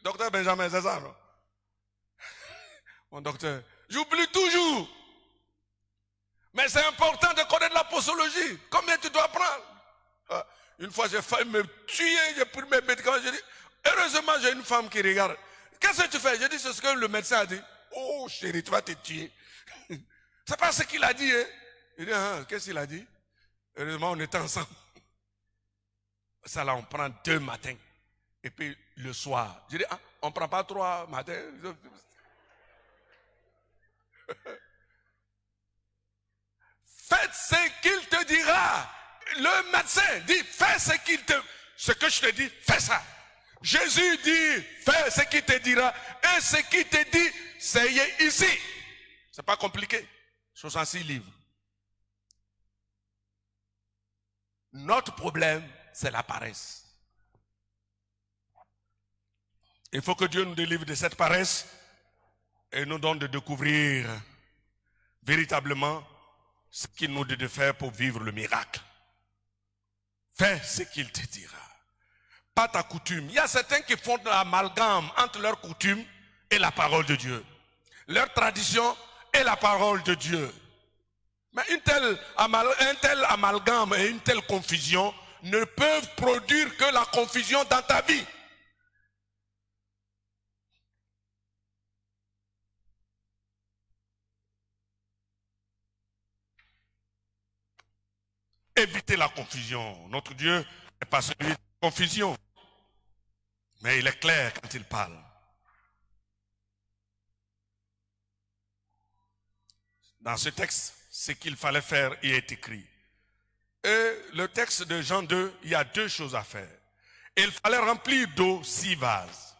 docteur Benjamin, c'est ça non? Mon docteur, j'oublie toujours. Mais c'est important de connaître la posologie. Combien tu dois prendre? Une fois j'ai failli me tuer, j'ai pris mes médicaments, j'ai dit, heureusement j'ai une femme qui regarde. Qu'est-ce que tu fais? J'ai dit, c'est ce que le médecin a dit. Oh chérie, tu vas te tuer. C'est pas ce qu'il a dit. Hein? Il dit, qu'est-ce qu'il a dit? Heureusement, on était ensemble. Ça là, on prend 2 matins. Et puis le soir. Je dis, on ne prend pas 3 matins. Faites ce qu'il te dira. Le médecin dit, fais ce que je te dis, fais ça. Jésus dit, fais ce qu'il te dira. Et ce qu'il te dit, c'est ici. C'est pas compliqué. 66 livres. Notre problème, c'est la paresse. Il faut que Dieu nous délivre de cette paresse et nous donne de découvrir véritablement ce qu'il nous dit de faire pour vivre le miracle. Fais ce qu'il te dira. Pas ta coutume. Il y a certains qui font de l'amalgame entre leur coutume et la parole de Dieu. Leur tradition et la parole de Dieu. Mais un tel amalgame et une telle confusion ne peuvent produire que la confusion dans ta vie. Évitez la confusion. Notre Dieu n'est pas celui de confusion. Mais il est clair quand il parle. Dans ce texte, ce qu'il fallait faire y est écrit. Et le texte de Jean 2, il y a 2 choses à faire. Il fallait remplir d'eau 6 vases.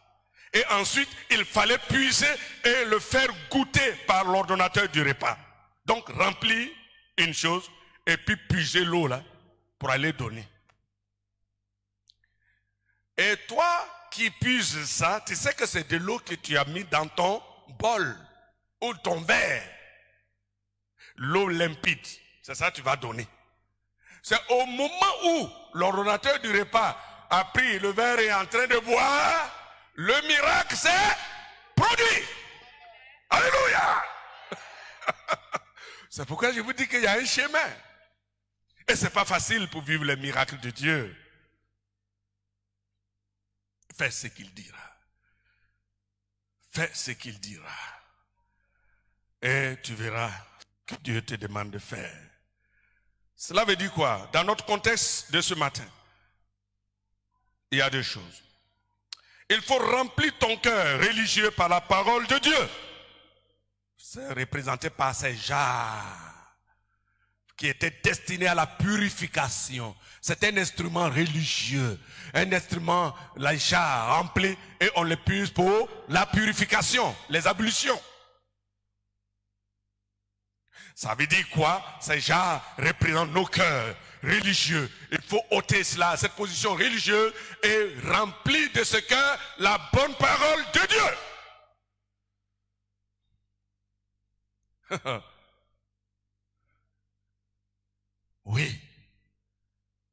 Et ensuite, il fallait puiser et le faire goûter par l'ordonnateur du repas. Donc, remplir une chose et puis puiser l'eau là pour aller donner. Et toi qui puises ça, tu sais que c'est de l'eau que tu as mis dans ton bol ou ton verre. L'eau limpide, c'est ça que tu vas donner. C'est au moment où l'ordonnateur du repas a pris le verre et est en train de boire, le miracle s'est produit. Alléluia. C'est pourquoi je vous dis qu'il y a un chemin. Et ce n'est pas facile pour vivre les miracles de Dieu. Fais ce qu'il dira. Fais ce qu'il dira. Et tu verras que Dieu te demande de faire. Cela veut dire quoi? Dans notre contexte de ce matin, il y a deux choses. Il faut remplir ton cœur religieux par la parole de Dieu. C'est représenté par ces jarres qui étaient destinés à la purification. C'est un instrument religieux, un instrument, la jarre remplie, et on le puise pour la purification, les ablutions. Ça veut dire quoi? Ces jarres représentent nos cœurs religieux. Il faut ôter cela, cette position religieuse, et remplir de ce cœur la bonne parole de Dieu. Oui,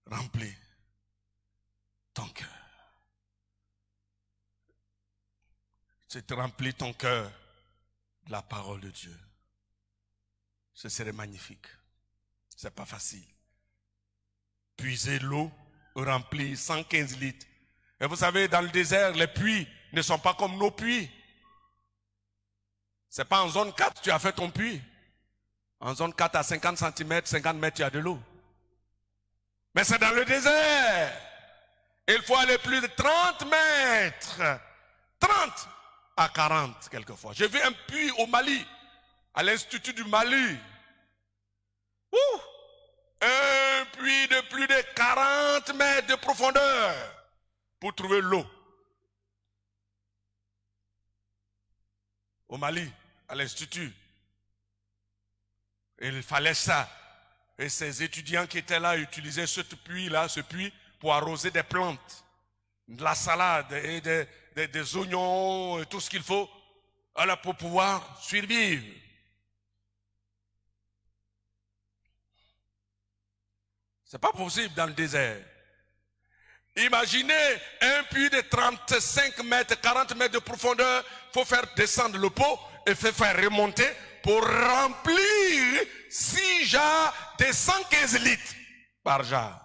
remplis ton cœur. Tu te remplis ton cœur de la parole de Dieu. Ce serait magnifique. C'est pas facile. Puiser l'eau, remplir 115 litres. Et vous savez, dans le désert, les puits ne sont pas comme nos puits. C'est pas en zone 4 tu as fait ton puits. En zone 4 à 50 cm, 50 mètres, tu as de l'eau. Mais c'est dans le désert. Il faut aller plus de 30 mètres. 30 à 40 quelquefois. J'ai vu un puits au Mali, à l'Institut du Mali. Ouh! Un puits de plus de 40 mètres de profondeur pour trouver l'eau. Au Mali, à l'Institut. Il fallait ça. Et ces étudiants qui étaient là utilisaient ce puits pour arroser des plantes, de la salade et des oignons, et tout ce qu'il faut pour pouvoir survivre. C'est pas possible dans le désert. Imaginez un puits de 35 mètres, 40 mètres de profondeur. Il faut faire descendre le pot et faire remonter pour remplir 6 jarres de 115 litres par jarre.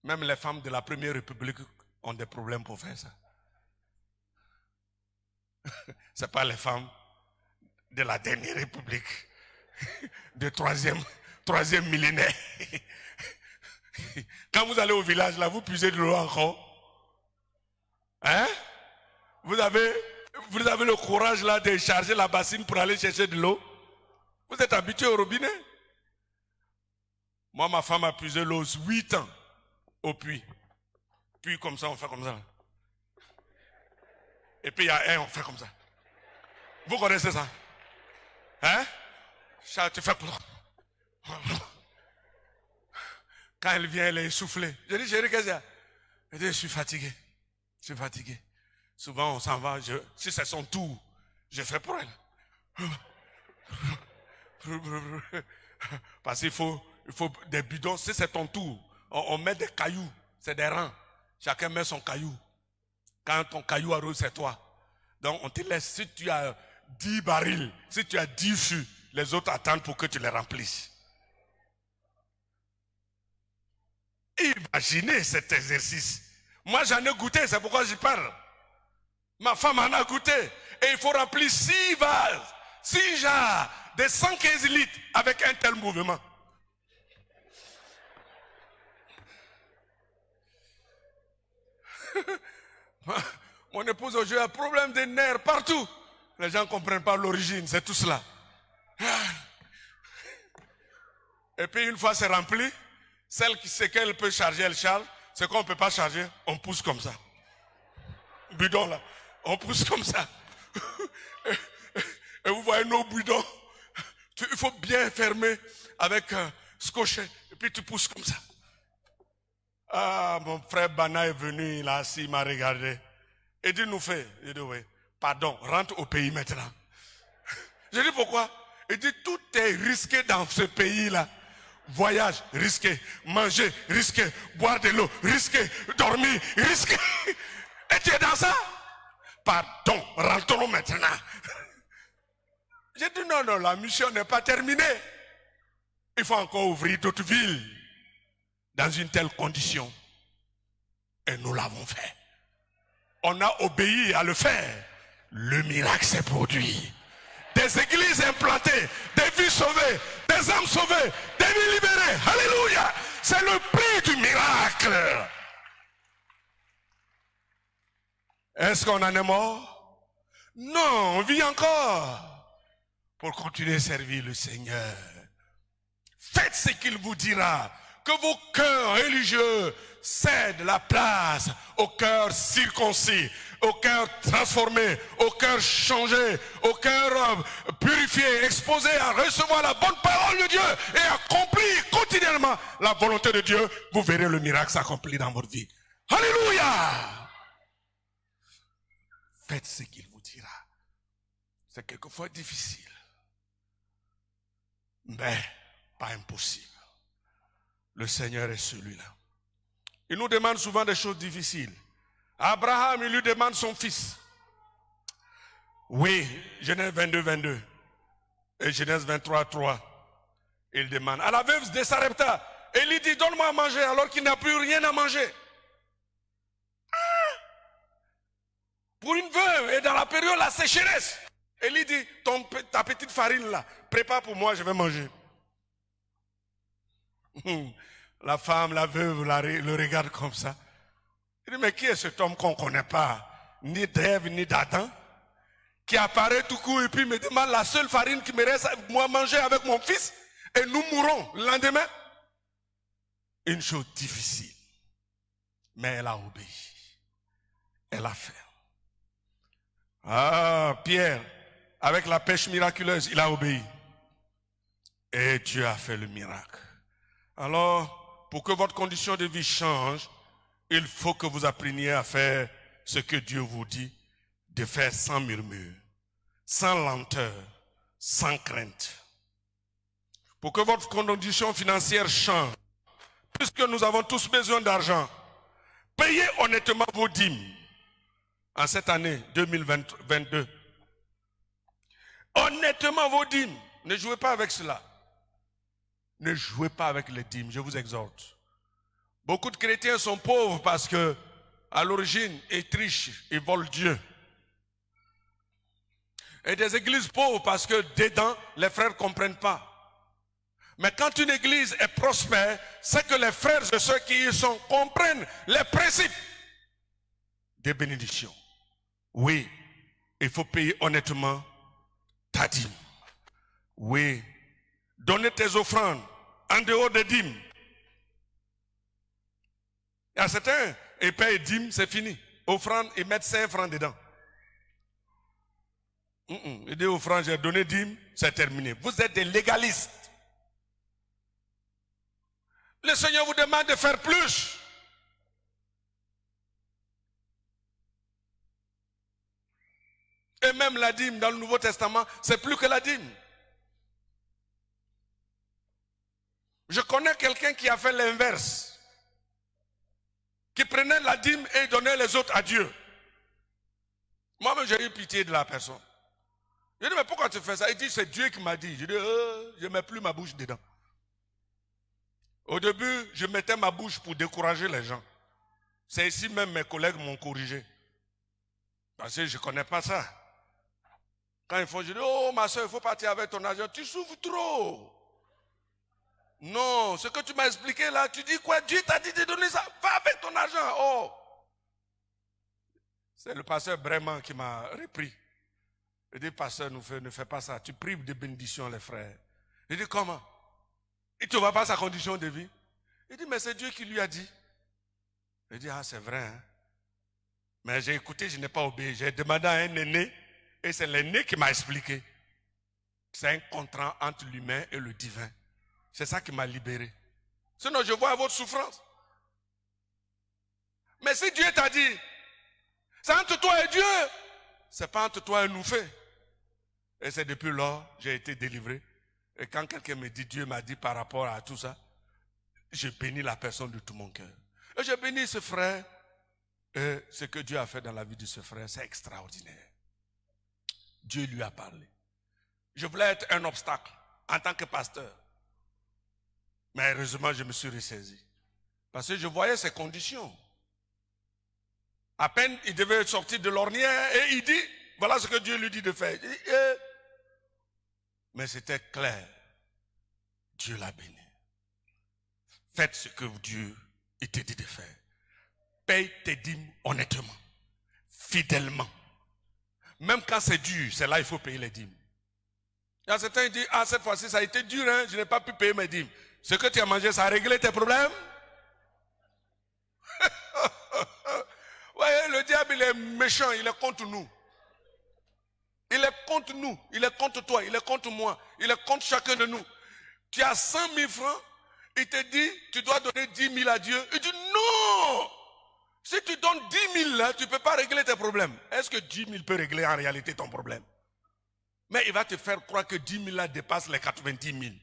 Même les femmes de la Première République ont des problèmes pour faire ça. Ce n'est pas les femmes de la Dernière République, de troisième millénaire. Quand vous allez au village, là, vous puisez de l'eau encore. Hein? Vous avez le courage là de charger la bassine pour aller chercher de l'eau. Vous êtes habitué au robinet. Moi, ma femme a puisé l'eau 8 ans au puits. Puis comme ça, on fait comme ça. Et puis il y a un, on fait comme ça. Vous connaissez ça? Hein? Tu fais pour... Quand elle vient, elle est essoufflée. Je dis, chérie, qu'est-ce qu'il y a? Elle dit, je suis fatigué. Je suis fatigué. Souvent, on s'en va. Si c'est son tour, je fais pour elle. Parce qu'il faut des bidons. Si c'est ton tour, on met des cailloux. C'est des rangs. Chacun met son caillou. Quand ton caillou arrive, c'est toi. Donc, on te laisse. Si tu as 10 barils, si tu as 10 fûts, les autres attendent pour que tu les remplisses. Imaginez cet exercice. Moi, j'en ai goûté, c'est pourquoi j'y parle. Ma femme en a goûté. Et il faut remplir 6 vases, 6 jarres de 115 litres avec un tel mouvement. Mon épouse aujourd'hui a un problème de nerfs partout. Les gens ne comprennent pas l'origine, c'est tout cela. Et puis une fois c'est rempli, celle qui sait qu'elle peut charger, elle charge. c'est qu'on ne peut pas charger, on pousse comme ça. Bidon là, on pousse comme ça. Et vous voyez nos bidons, il faut bien fermer avec scotché, et puis tu pousses comme ça. Ah, mon frère Bana est venu, il a assis, il m'a regardé. Et dit, nous fait. Il dit, oui, pardon, rentre au pays maintenant. Je dis, pourquoi? Il dit, tout est risqué dans ce pays-là. Voyage, risqué. Manger, risqué. Boire de l'eau, risqué. Dormir, risqué. Et tu es dans ça? Pardon, rentrons maintenant. J'ai dit, non, non, la mission n'est pas terminée. Il faut encore ouvrir d'autres villes dans une telle condition. Et nous l'avons fait. On a obéi à le faire. Le miracle s'est produit. Des églises implantées, des vies sauvées, des âmes sauvées, des vies libérées. Alléluia. C'est le prix du miracle. Est-ce qu'on en est mort? Non, on vit encore pour continuer à servir le Seigneur. Faites ce qu'il vous dira. Que vos cœurs religieux cèdent la place au cœur circoncis, au cœur transformé, au cœur changé, au cœur purifié, exposé à recevoir la bonne parole de Dieu et accomplir quotidiennement la volonté de Dieu. Vous verrez le miracle s'accomplir dans votre vie. Alléluia! Faites ce qu'il vous dira. C'est quelquefois difficile, mais pas impossible. Le Seigneur est celui-là. Il nous demande souvent des choses difficiles. Abraham, il lui demande son fils. Oui, Genèse 22, 22. Et Genèse 23, 3. Il demande. À la veuve de Sarepta, il lui dit, donne-moi à manger alors qu'il n'a plus rien à manger. Pour une veuve, et dans la période de la sécheresse, il lui dit, ta petite farine là, prépare pour moi, je vais manger. La femme, la veuve, le regarde comme ça. Il dit, mais qui est cet homme qu'on ne connaît pas, ni d'Ève, ni d'Adam, qui apparaît tout court et puis me demande la seule farine qui me reste, moi, manger avec mon fils, et nous mourrons le lendemain? Une chose difficile, mais elle a obéi. Elle a fait. Ah, Pierre, avec la pêche miraculeuse, il a obéi. Et Dieu a fait le miracle. Alors, pour que votre condition de vie change, il faut que vous appreniez à faire ce que Dieu vous dit de faire sans murmure, sans lenteur, sans crainte. Pour que votre condition financière change, puisque nous avons tous besoin d'argent, payez honnêtement vos dîmes en cette année 2022. Honnêtement vos dîmes, ne jouez pas avec cela. Ne jouez pas avec les dîmes, je vous exhorte. Beaucoup de chrétiens sont pauvres parce que, à l'origine, ils trichent, ils volent Dieu. Et des églises pauvres parce que dedans, les frères ne comprennent pas. Mais quand une église est prospère, c'est que les frères et ceux qui y sont comprennent les principes des bénédictions. Oui, il faut payer honnêtement ta dîme. Oui, donner tes offrandes en dehors des dîmes. Il y a certains, ils payent dîmes, c'est fini. Offrande, ils mettent 5 francs dedans. Ils disent offrande, j'ai donné dîmes, c'est terminé. Vous êtes des légalistes. Le Seigneur vous demande de faire plus. Et même la dîme dans le Nouveau Testament, c'est plus que la dîme. Je connais quelqu'un qui a fait l'inverse. Qui prenait la dîme et donnait les autres à Dieu. Moi-même, j'ai eu pitié de la personne. Je dis, mais pourquoi tu fais ça? Il dit, c'est Dieu qui m'a dit. Je dis, je ne mets plus ma bouche dedans. Au début, je mettais ma bouche pour décourager les gens. C'est ici même mes collègues m'ont corrigé. Parce que je ne connais pas ça. Quand il faut, je dis, oh ma soeur, il faut partir avec ton argent. Tu souffres trop. Non, ce que tu m'as expliqué là, tu dis quoi? Dieu t'a dit de donner ça. Va avec ton argent. Oh. C'est le pasteur Breman qui m'a repris. Il dit, pasteur, ne fais pas ça. Tu prives de bénédiction les frères. Il dit, comment? Il ne te voit pas sa condition de vie. Il dit, mais c'est Dieu qui lui a dit. Je dis, ah c'est vrai. Hein? Mais j'ai écouté, je n'ai pas obéi. J'ai demandé à un aîné, et c'est l'aîné qui m'a expliqué. C'est un contrat entre l'humain et le divin. C'est ça qui m'a libéré. Sinon, je vois votre souffrance. Mais si Dieu t'a dit, c'est entre toi et Dieu, c'est pas entre toi et nous fait. Et c'est depuis lors que j'ai été délivré. Et quand quelqu'un me dit, Dieu m'a dit par rapport à tout ça, je bénis la personne de tout mon cœur. Et je bénis ce frère. Et ce que Dieu a fait dans la vie de ce frère, c'est extraordinaire. Dieu lui a parlé. Je voulais être un obstacle en tant que pasteur. Mais heureusement, je me suis ressaisi. Parce que je voyais ses conditions. À peine, il devait sortir de l'ornière et il dit, voilà ce que Dieu lui dit de faire. Mais c'était clair. Dieu l'a béni. Faites ce que Dieu te dit de faire. Paye tes dîmes honnêtement, fidèlement. Même quand c'est dur, c'est là qu'il faut payer les dîmes. Il y a certains qui disent, ah cette fois-ci ça a été dur, hein, je n'ai pas pu payer mes dîmes. Ce que tu as mangé, ça a réglé tes problèmes? Voyez, le diable il est méchant, il est contre nous. Il est contre nous, il est contre toi, il est contre moi, il est contre chacun de nous. Tu as 100 000 francs, il te dit, tu dois donner 10 000 à Dieu. Il dit non! Si tu donnes 10 000 là, tu ne peux pas régler tes problèmes. Est-ce que 10 000 peut régler en réalité ton problème? Mais il va te faire croire que 10 000 là dépasse les 90 000.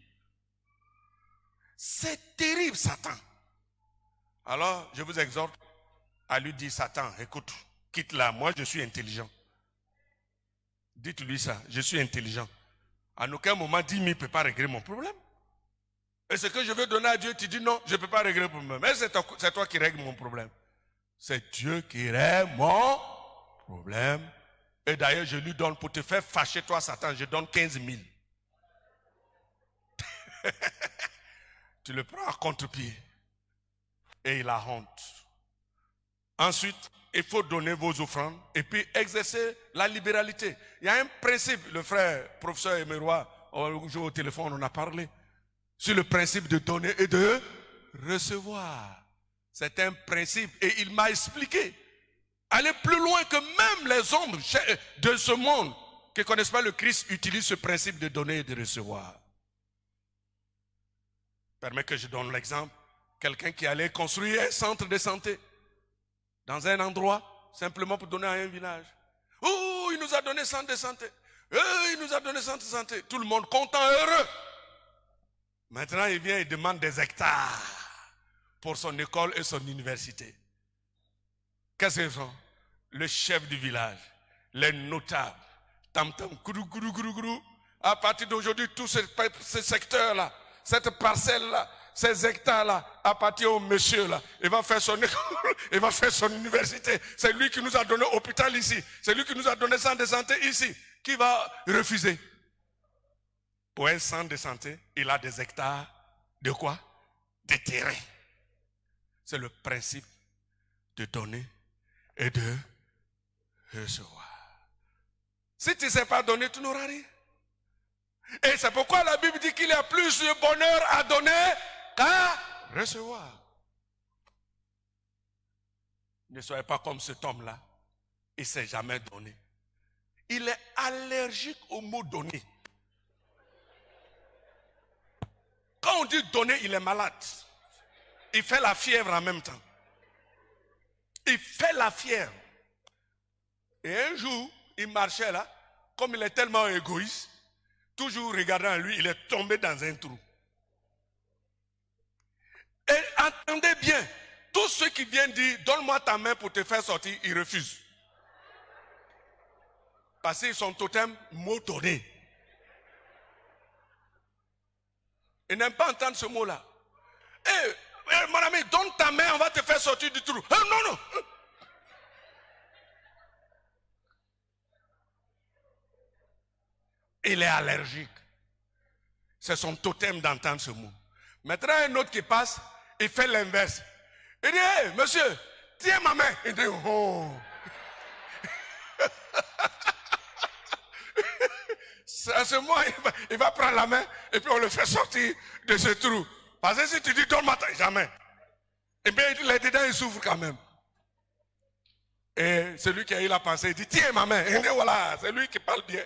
C'est terrible, Satan. Alors, je vous exhorte à lui dire, Satan, écoute, quitte-la, moi je suis intelligent. Dites-lui ça, je suis intelligent. À aucun moment, 10 000 ne peut pas régler mon problème. Et ce que je veux donner à Dieu, tu dis non, je ne peux pas régler le problème. Mais c'est toi qui règle mon problème. C'est Dieu qui règle mon problème. Et d'ailleurs, je lui donne, pour te faire fâcher toi, Satan, je donne 15 000. Tu le prends à contre-pied. Et il a honte. Ensuite, il faut donner vos offrandes et puis exercer la libéralité. Il y a un principe, le frère, professeur Emeroy, au téléphone, on a parlé, sur le principe de donner et de recevoir. C'est un principe et il m'a expliqué. Aller plus loin que même les hommes de ce monde qui ne connaissent pas le Christ utilisent ce principe de donner et de recevoir. Permets que je donne l'exemple. Quelqu'un qui allait construire un centre de santé dans un endroit, simplement pour donner à un village. Oh, il nous a donné centre de santé. Il nous a donné centre de santé. Tout le monde content, heureux. Maintenant, il vient et demande des hectares pour son école et son université. Qu'est-ce qu'ils font? Le chef du village, les notables, tam-tam, gourou, gourou, gourou, gourou. À partir d'aujourd'hui, tout ce secteur-là, cette parcelle-là, ces hectares-là, appartient au monsieur-là. Il va faire son école, il va faire son université. C'est lui qui nous a donné l'hôpital ici. C'est lui qui nous a donné centre de santé ici. Qui va refuser? Pour un centre de santé, il a des hectares de quoi? De terrain. C'est le principe de donner et de recevoir. Si tu ne sais pas donner, tu n'auras rien. Et c'est pourquoi la Bible dit qu'il y a plus de bonheur à donner qu'à recevoir. Ne soyez pas comme cet homme-là. Il ne s'est jamais donné. Il est allergique au mot donner. Quand on dit donner, il est malade. Il fait la fièvre en même temps. Il fait la fièvre. Et un jour, il marchait là, comme il est tellement égoïste, toujours regardant lui, il est tombé dans un trou. Et entendez bien, tous ceux qui viennent dire, donne-moi ta main pour te faire sortir, ils refusent. Parce qu'ils sont totem mot donné. Ils n'aiment pas entendre ce mot-là. Mon ami, donne ta main, on va te faire sortir du trou. Non, non. Il est allergique. C'est son totem d'entendre ce mot. Maintenant, un autre qui passe, il fait l'inverse. Il dit, hey, monsieur, tiens ma main. Il dit, oh. À ce moment, il va prendre la main et puis on le fait sortir de ce trou. Parce que si tu dis donne-moi, jamais. Et bien, les dedans, il souffre quand même. Et celui qui a eu la pensée, il dit, tiens ma main. Et voilà, c'est lui qui parle bien.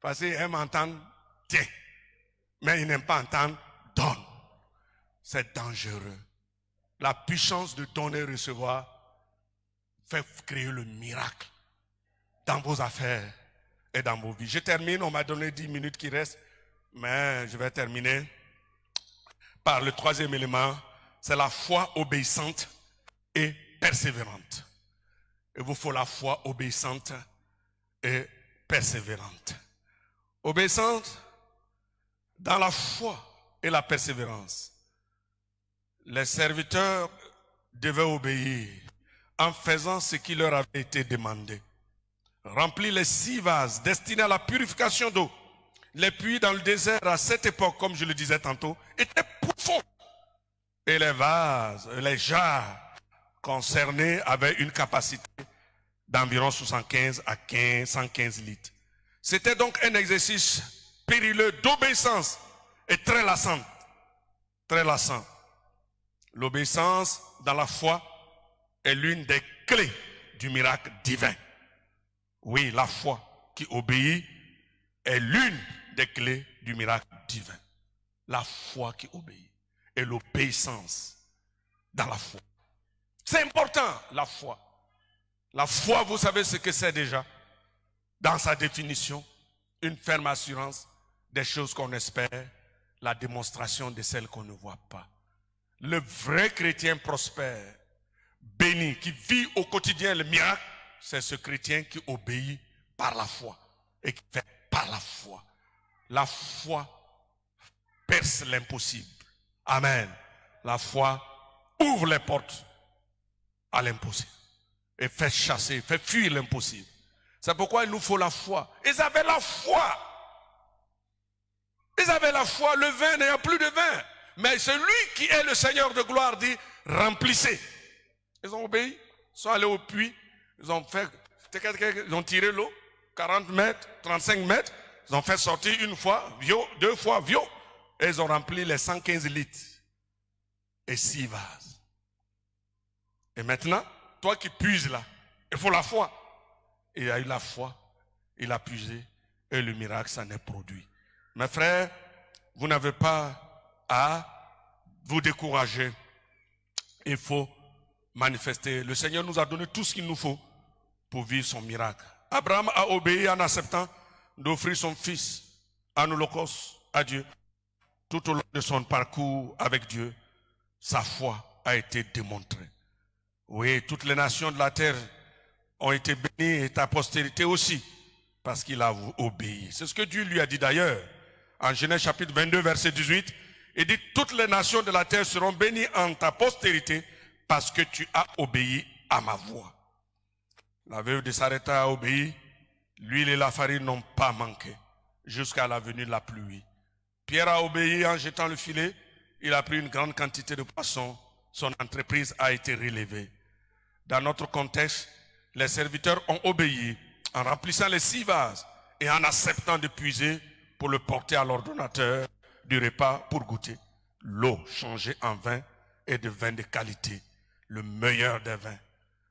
Parce qu'il aime entendre, tiens. Mais il n'aime pas entendre, donne. C'est dangereux. La puissance de donner et recevoir fait créer le miracle dans vos affaires et dans vos vies. Je termine, on m'a donné 10 minutes qui restent, mais je vais terminer par le troisième élément, c'est la foi obéissante et persévérante. Il vous faut la foi obéissante et persévérante. Obéissante dans la foi et la persévérance. Les serviteurs devaient obéir en faisant ce qui leur avait été demandé. Remplir les 6 vases destinés à la purification d'eau. Les puits dans le désert à cette époque, comme je le disais tantôt, étaient profonds. Et les vases, les jarres concernés avaient une capacité d'environ 75 à 115 litres. C'était donc un exercice périlleux d'obéissance et très lassant. Très lassant. L'obéissance dans la foi est l'une des clés du miracle divin. Oui, la foi qui obéit est l'une des clés du miracle divin. La foi qui obéit et l'obéissance dans la foi. C'est important, la foi. La foi, vous savez ce que c'est déjà. Dans sa définition, une ferme assurance des choses qu'on espère, la démonstration de celles qu'on ne voit pas. Le vrai chrétien prospère, béni, qui vit au quotidien le miracle, c'est ce chrétien qui obéit par la foi et qui fait par la foi. La foi perce l'impossible. Amen. La foi ouvre les portes à l'impossible et fait chasser, fait fuir l'impossible. C'est pourquoi il nous faut la foi. Ils avaient la foi. Ils avaient la foi, le vin n'ayant plus de vin. Mais celui qui est le Seigneur de gloire dit, remplissez. Ils ont obéi, ils sont allés au puits, ils ont tiré l'eau, 40 mètres, 35 mètres, ils ont fait sortir une fois, vieux, 2 fois, vieux, et ils ont rempli les 115 litres et 6 vases. Et maintenant, toi qui puises là, il faut la foi. Il a eu la foi, il a puisé, et le miracle s'en est produit. Mes frères, vous n'avez pas à vous décourager. Il faut manifester. Le Seigneur nous a donné tout ce qu'il nous faut pour vivre son miracle. Abraham a obéi en acceptant d'offrir son fils en holocauste à Dieu. Tout au long de son parcours avec Dieu, sa foi a été démontrée. Oui, toutes les nations de la terre ont été bénies et ta postérité aussi, parce qu'il a obéi. C'est ce que Dieu lui a dit d'ailleurs. En Genèse chapitre 22, verset 18, il dit, toutes les nations de la terre seront bénies en ta postérité, parce que tu as obéi à ma voix. La veuve de Sarepta a obéi, l'huile et la farine n'ont pas manqué, jusqu'à la venue de la pluie. Pierre a obéi en jetant le filet, il a pris une grande quantité de poissons, son entreprise a été relevée. Dans notre contexte, les serviteurs ont obéi en remplissant les 6 vases et en acceptant de puiser pour le porter à l'ordonnateur du repas pour goûter. L'eau changée en vin et de vin de qualité, le meilleur des vins.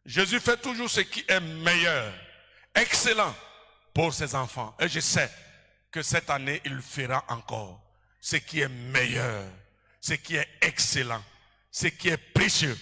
Jésus fait toujours ce qui est meilleur, excellent pour ses enfants. Et je sais que cette année, il le fera encore. Ce qui est meilleur, ce qui est excellent, ce qui est précieux,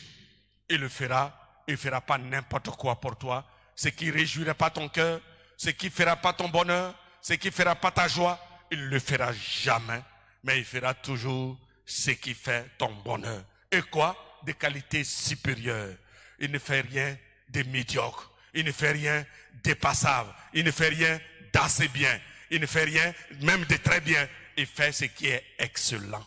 il le fera. Il ne fera pas n'importe quoi pour toi. Ce qui ne réjouira pas ton cœur, ce qui ne fera pas ton bonheur, ce qui ne fera pas ta joie, il ne le fera jamais. Mais il fera toujours ce qui fait ton bonheur. Et quoi? De qualité supérieure. Il ne fait rien de médiocre. Il ne fait rien de passable. Il ne fait rien d'assez bien. Il ne fait rien même de très bien. Il fait ce qui est excellent.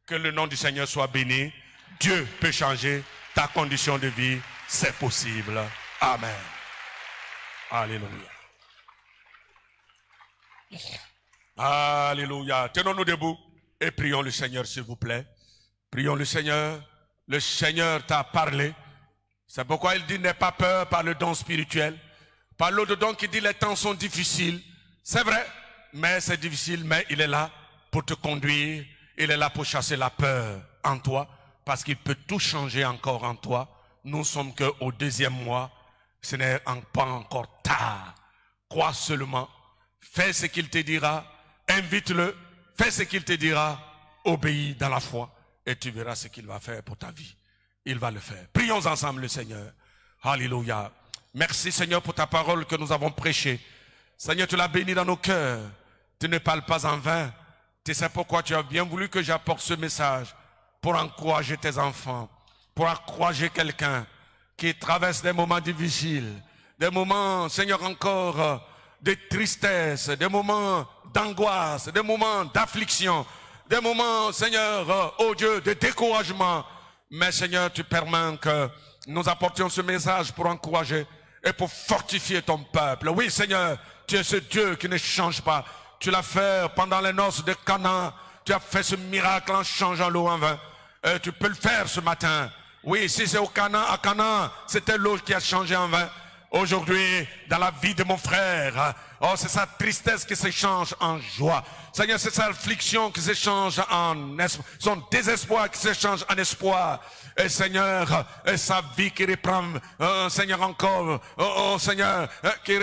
Que le nom du Seigneur soit béni. Dieu peut changer ta condition de vie. C'est possible. Amen. Alléluia. Alléluia. Tenons-nous debout et prions le Seigneur, s'il vous plaît. Prions le Seigneur. Le Seigneur t'a parlé. C'est pourquoi il dit, n'aie pas peur par le don spirituel. Par l'autre don qui dit, les temps sont difficiles. C'est vrai, mais c'est difficile, mais il est là pour te conduire. Il est là pour chasser la peur en toi, parce qu'il peut tout changer encore en toi. Nous ne sommes qu'au 2e mois. Ce n'est pas encore tard. Crois seulement. Fais ce qu'il te dira. Invite-le. Fais ce qu'il te dira. Obéis dans la foi. Et tu verras ce qu'il va faire pour ta vie. Il va le faire. Prions ensemble le Seigneur. Alléluia. Merci Seigneur pour ta parole que nous avons prêchée. Seigneur, tu l'as béni dans nos cœurs. Tu ne parles pas en vain. Tu sais pourquoi tu as bien voulu que j'apporte ce message. Pour encourager tes enfants. Pour encourager quelqu'un qui traverse des moments difficiles. Des moments, Seigneur, encore de tristesse. Des moments d'angoisse. Des moments d'affliction. Des moments, Seigneur, oh Dieu, de découragement. Mais Seigneur, tu permets que nous apportions ce message pour encourager et pour fortifier ton peuple. Oui, Seigneur, tu es ce Dieu qui ne change pas. Tu l'as fait pendant les noces de Cana. Tu as fait ce miracle en changeant l'eau en vin. Et tu peux le faire ce matin. Oui, si c'est à Cana, c'était l'eau qui a changé en vin. Aujourd'hui, dans la vie de mon frère, oh, c'est sa tristesse qui s'échange en joie. Seigneur, c'est sa affliction qui s'échange en espoir, son désespoir qui s'échange en espoir. Et Seigneur, et sa vie qui reprend, Seigneur, encore, Seigneur, qui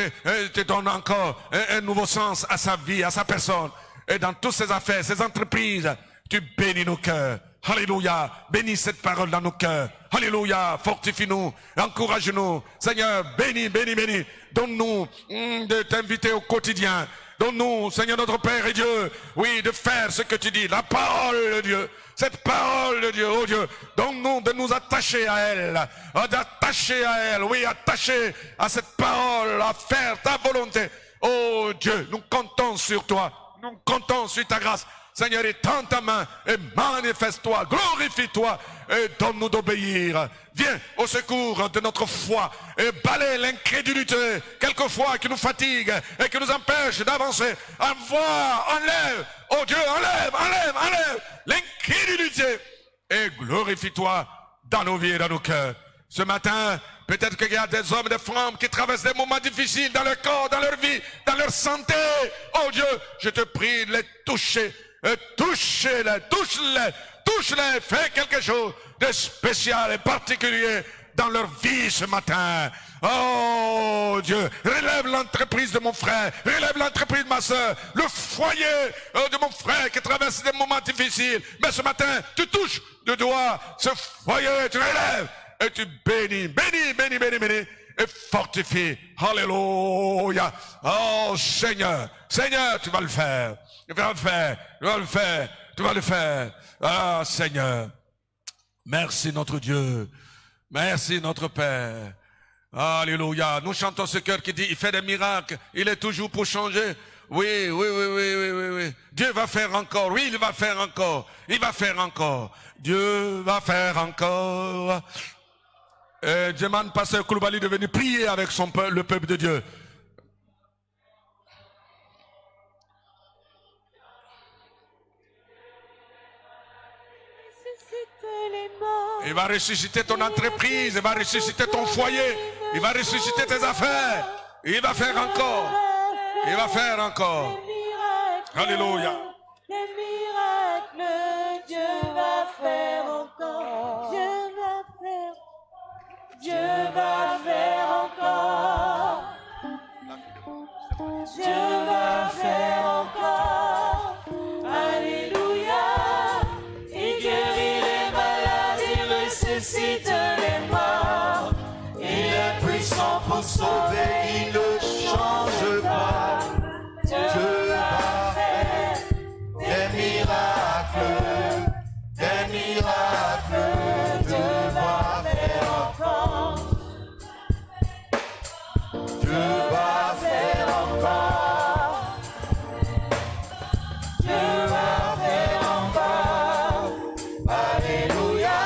te donne encore un nouveau sens à sa vie, à sa personne. Et dans toutes ses affaires, ses entreprises, tu bénis nos cœurs. Alléluia, bénis cette parole dans nos cœurs. Alléluia, fortifie-nous, encourage-nous. Seigneur, bénis, bénis, bénis. Donne-nous de t'inviter au quotidien. Donne-nous, Seigneur notre Père et Dieu, oui, de faire ce que tu dis. La parole de Dieu, cette parole de Dieu, oh Dieu, donne-nous de nous attacher à elle. D'attacher à elle, oui, attacher à cette parole, à faire ta volonté. Oh Dieu, nous comptons sur toi. Nous comptons sur ta grâce. Seigneur, étends ta main et manifeste-toi, glorifie-toi et donne-nous d'obéir. Viens au secours de notre foi et balaie l'incrédulité, quelquefois qui nous fatigue et qui nous empêche d'avancer. Enlève, oh Dieu, enlève l'incrédulité et glorifie-toi dans nos vies et dans nos cœurs. Ce matin, peut-être qu'il y a des hommes et des femmes qui traversent des moments difficiles dans leur corps, dans leur vie, dans leur santé. Oh Dieu, je te prie de les toucher. Touche-les, fais quelque chose de spécial et particulier dans leur vie ce matin. Oh Dieu, relève l'entreprise de mon frère, relève l'entreprise de ma soeur, le foyer de mon frère qui traverse des moments difficiles. Mais ce matin, tu touches de doigt ce foyer, tu relèves et tu bénis, et fortifie. Alléluia. Oh Seigneur, tu vas le faire. Tu vas le faire. Ah Seigneur. Merci notre Dieu. Merci notre Père. Alléluia. Nous chantons ce cœur qui dit, il fait des miracles. Il est toujours pour changer. Oui. Dieu va faire encore. Oui, il va faire encore. Il va faire encore. Dieu va faire encore. Je demande pasteur Koulibaly de venir prier avec le peuple de Dieu. Il va ressusciter ton entreprise, il va ressusciter ton foyer, il va ressusciter tes affaires. Il va faire encore. Il va faire encore. Alléluia. Les miracles, Dieu va faire encore. Dieu va faire encore. Dieu va faire encore. Alléluia. Il guérit les malades, il ressuscite les morts. Il est puissant pour sauver, il ne change pas. Dieu va faire des miracles, des miracles. Dieu va faire encore. Dieu va faire encore. Dieu va faire encore. Alléluia.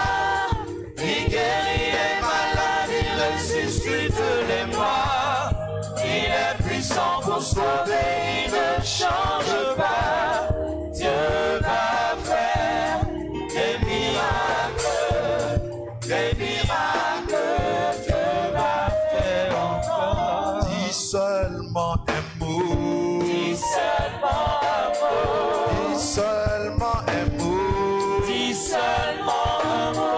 Il guérit les malades, il ressuscite les morts. Il est puissant pour sauver, il ne change pas. Dieu va faire des miracles, des miracles. Dieu va faire encore. Dis seulement un mot. Dis seulement un mot. Dis seulement un mot. Dis seulement un mot.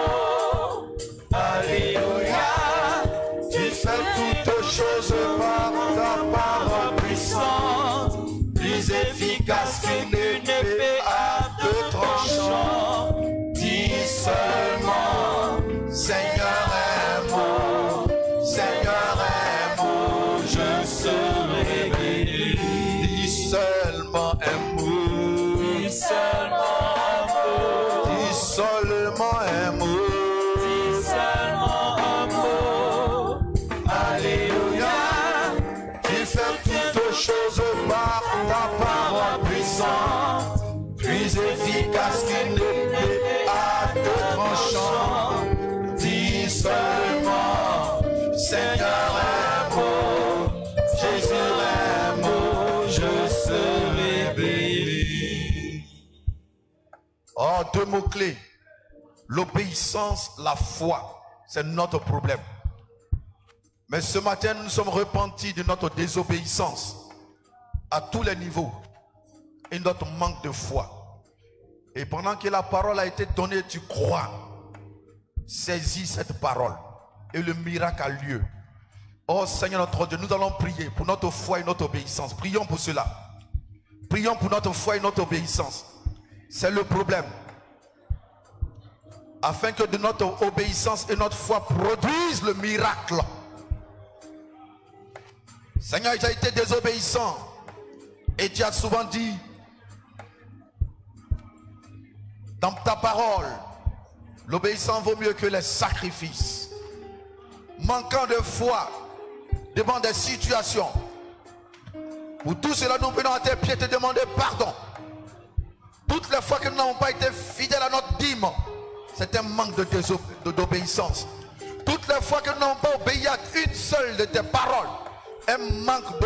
plus efficace qu'une épée à deux tranchants. Dis seulement, Seigneur est mot, Seigneur est mot, je serai béni. Dis seulement un mot. Dis seulement un mot. Dis seulement un mot. Dis seulement un mot. Alléluia. Tu fais toutes choses par ta parole puissante, plus efficace qu'une épée à deux tranchants. Dis seulement, Seigneur est mot, Jésus est mot, je serai béni. Oh, deux mots-clés. L'obéissance, la foi, c'est notre problème. Mais ce matin, nous sommes repentis de notre désobéissance à tous les niveaux et notre manque de foi. Et pendant que la parole a été donnée, tu crois. Saisis cette parole et le miracle a lieu. Oh Seigneur notre Dieu, nous allons prier pour notre foi et notre obéissance. Prions pour cela. Prions pour notre foi et notre obéissance. C'est le problème. Afin que de notre obéissance et notre foi produisent le miracle. Seigneur, tu as été désobéissant. Et tu as souvent dit dans ta parole, l'obéissance vaut mieux que les sacrifices. Manquant de foi devant des situations. Pour tout cela, nous venons à tes pieds te demander pardon. Toutes les fois que nous n'avons pas été fidèles à notre dîme, c'est un manque d'obéissance. Toutes les fois que nous n'avons pas obéi à une seule de tes paroles, un manque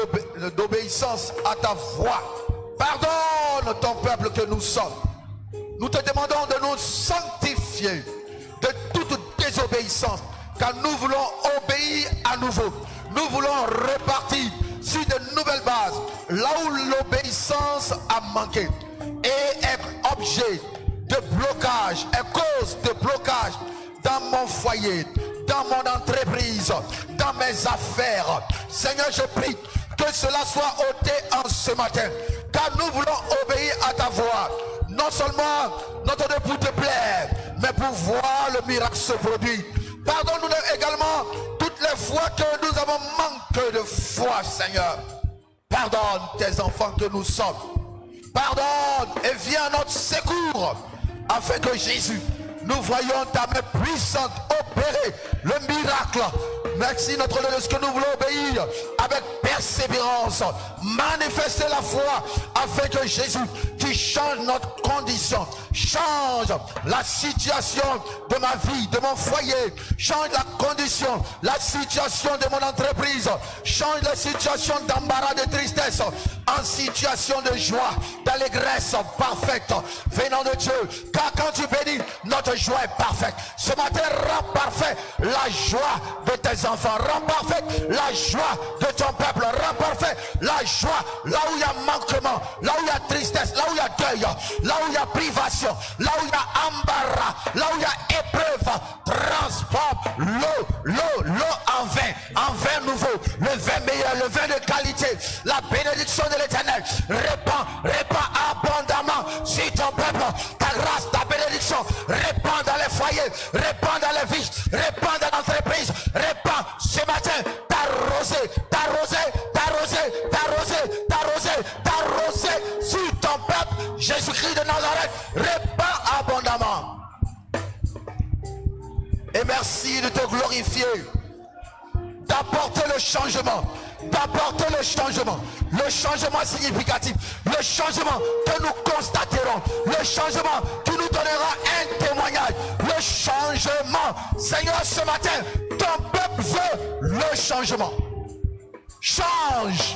d'obéissance à ta voix. Pardonne ton peuple que nous sommes. Nous te demandons de nous sanctifier de toute désobéissance, car nous voulons obéir à nouveau. Nous voulons repartir sur de nouvelles bases, là où l'obéissance a manqué et est objet de blocage, est cause de blocage dans mon foyer, dans mon entreprise, dans mes affaires. Seigneur, je prie que cela soit ôté en ce matin, car nous voulons obéir à ta voix. Non seulement notre Dieu pour te plaire, mais pour voir le miracle se produire. Pardonne-nous également toutes les fois que nous avons manqué de foi, Seigneur. Pardonne tes enfants que nous sommes. Pardonne et viens à notre secours, afin que Jésus, nous voyons ta main puissante opérer le miracle. Merci notre Dieu de ce que nous voulons obéir avec persévérance. Manifester la foi afin que Jésus, tu changes notre condition. Change la situation de ma vie, de mon foyer. Change la condition, la situation de mon entreprise. Change la situation d'embarras, de tristesse en situation de joie, d'allégresse parfaite venant de Dieu. Car quand tu bénis, notre joie est parfaite. Ce matin, rends parfait la joie de tes enfants. Rends parfaite la joie de ton peuple. Rends parfait la joie là où il y a manquement, là où il y a tristesse, là où il y a deuil, là où il y a privation, là où il y a embarras, là où il y a épreuve. Transforme l'eau en vin nouveau, le vin meilleur, le vin de qualité. La bénédiction de l'Éternel répand abondamment sur ton peuple. Ta grâce, ta bénédiction répand dans les foyers, répand dans les vies, répand dans l'entreprise, répand ce matin ta rosée sur ton peuple. Jésus-Christ de Nazareth répand abondamment. Et merci de te glorifier, d'apporter le changement, le changement significatif, le changement que nous constaterons, le changement qui nous donnera un témoignage, le changement. Seigneur, ce matin, ton peuple veut le changement. Change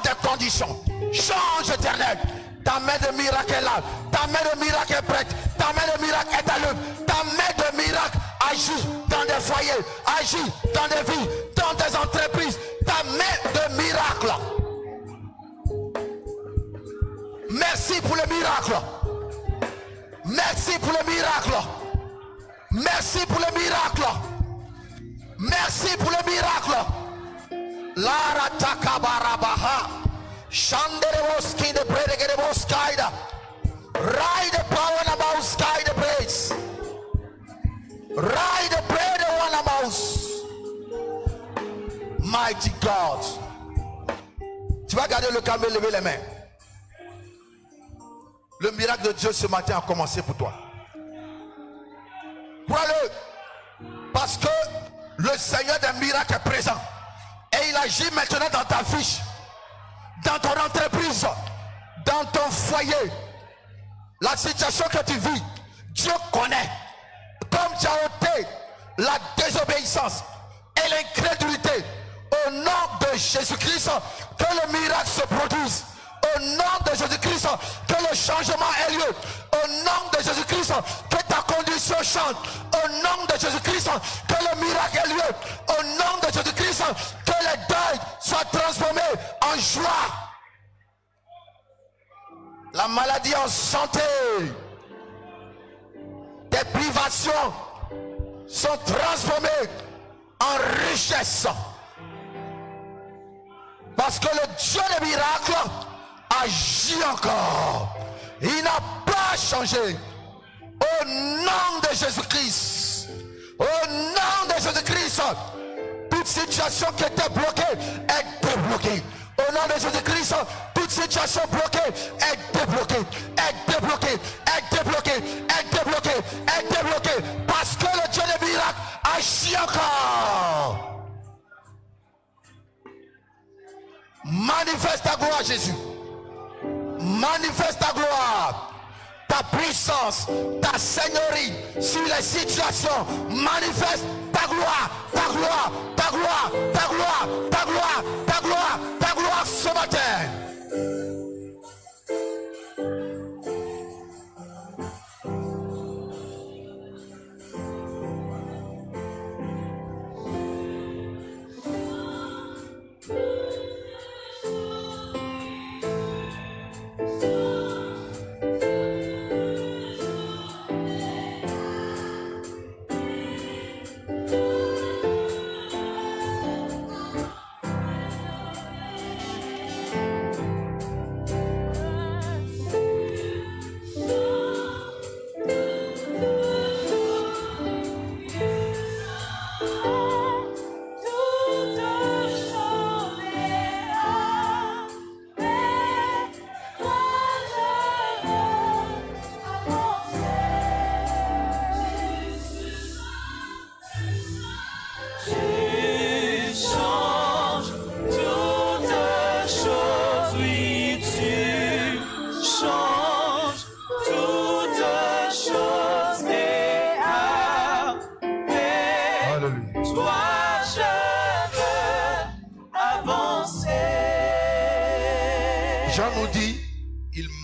des conditions, change Éternel. Ta main de miracle est là, ta main de miracle est prête, ta main de miracle est à l'œuvre, ta main de miracle agit dans des foyers, agit dans des vies, dans des entreprises, ta main de miracle. Merci pour le miracle. Merci pour le miracle. Merci pour le miracle. Merci pour le miracle. Lara takabarabaha. Shandereboski de Bredegereboskaida. Ride the power and about sky the praise. Ride the bread and one about. Mighty God. Tu vas garder le calme et lever les mains. Le miracle de Dieu ce matin a commencé pour toi. Crois-le. Parce que le Seigneur des miracles est présent. Et il agit maintenant dans ta vie, dans ton entreprise, dans ton foyer. La situation que tu vis, Dieu connaît. Comme tu as ôté la désobéissance et l'incrédulité, au nom de Jésus-Christ, que le miracle se produise. Au nom de Jésus-Christ, que le changement ait lieu. Au nom de Jésus-Christ, que ta condition change. Au nom de Jésus-Christ, que le miracle ait lieu. Au nom de Jésus-Christ, que les deuils soient transformés en joie. La maladie en santé. Tes privations sont transformées en richesse. Parce que le Dieu des miracles agit encore. Il n'a pas changé. Au nom de Jésus-Christ. Au nom de Jésus-Christ. Toute situation qui était bloquée est débloquée. Au nom de Jésus-Christ, toute situation bloquée est débloquée. Est débloquée. Est débloquée. Est débloquée. Est débloquée. Parce que le Dieu des miracles agit encore. Manifeste ta gloire, Jésus. Manifeste ta gloire, ta puissance, ta seigneurie sur les situations. Manifeste ta gloire, ta gloire, ta gloire, ta gloire, ta gloire, ta gloire, ta gloire ce matin.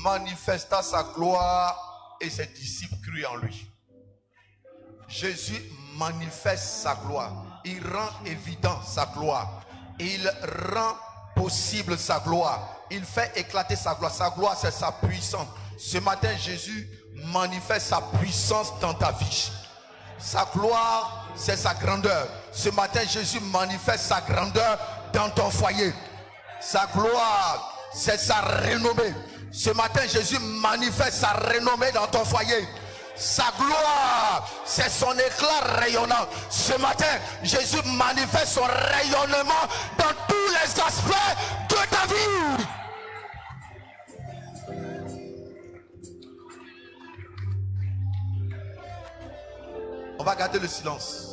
Manifesta sa gloire et ses disciples crurent en lui. Jésus manifeste sa gloire. Il rend évident sa gloire. Il rend possible sa gloire. Il fait éclater sa gloire. Sa gloire, c'est sa puissance. Ce matin, Jésus manifeste sa puissance dans ta vie. Sa gloire, c'est sa grandeur. Ce matin, Jésus manifeste sa grandeur dans ton foyer. Sa gloire, c'est sa renommée. Ce matin, Jésus manifeste sa renommée dans ton foyer. Sa gloire, c'est son éclat rayonnant. Ce matin, Jésus manifeste son rayonnement dans tous les aspects de ta vie. On va garder le silence.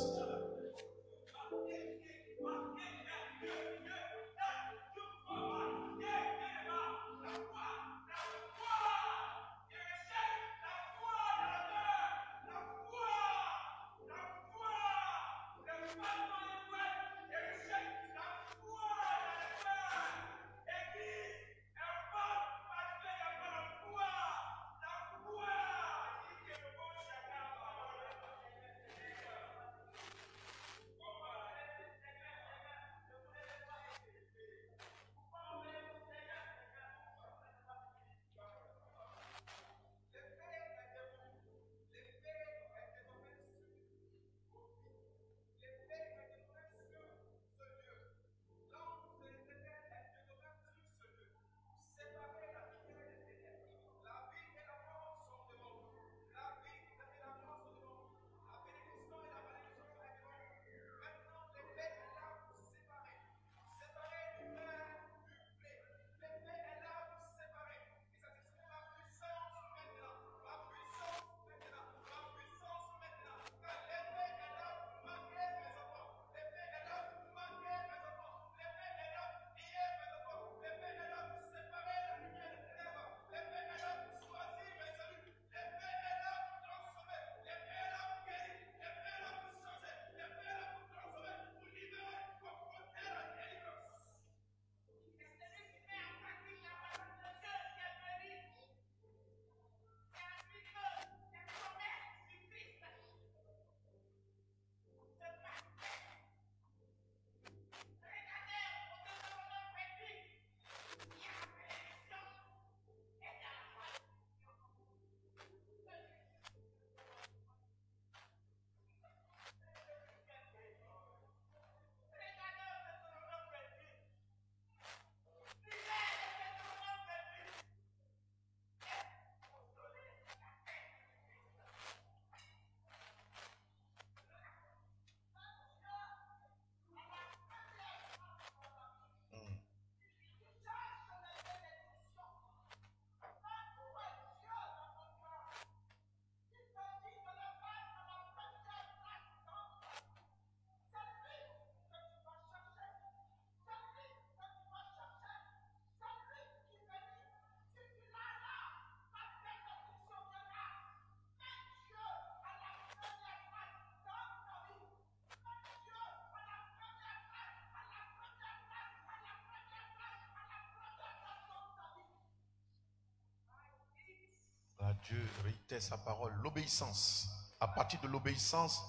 Dieu réitère sa parole, l'obéissance. À partir de l'obéissance,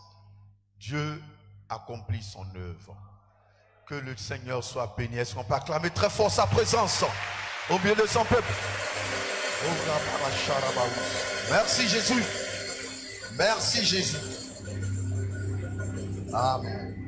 Dieu accomplit son œuvre. Que le Seigneur soit béni. Est-ce qu'on peut acclamer très fort sa présence au milieu de son peuple? Merci Jésus. Merci Jésus. Amen.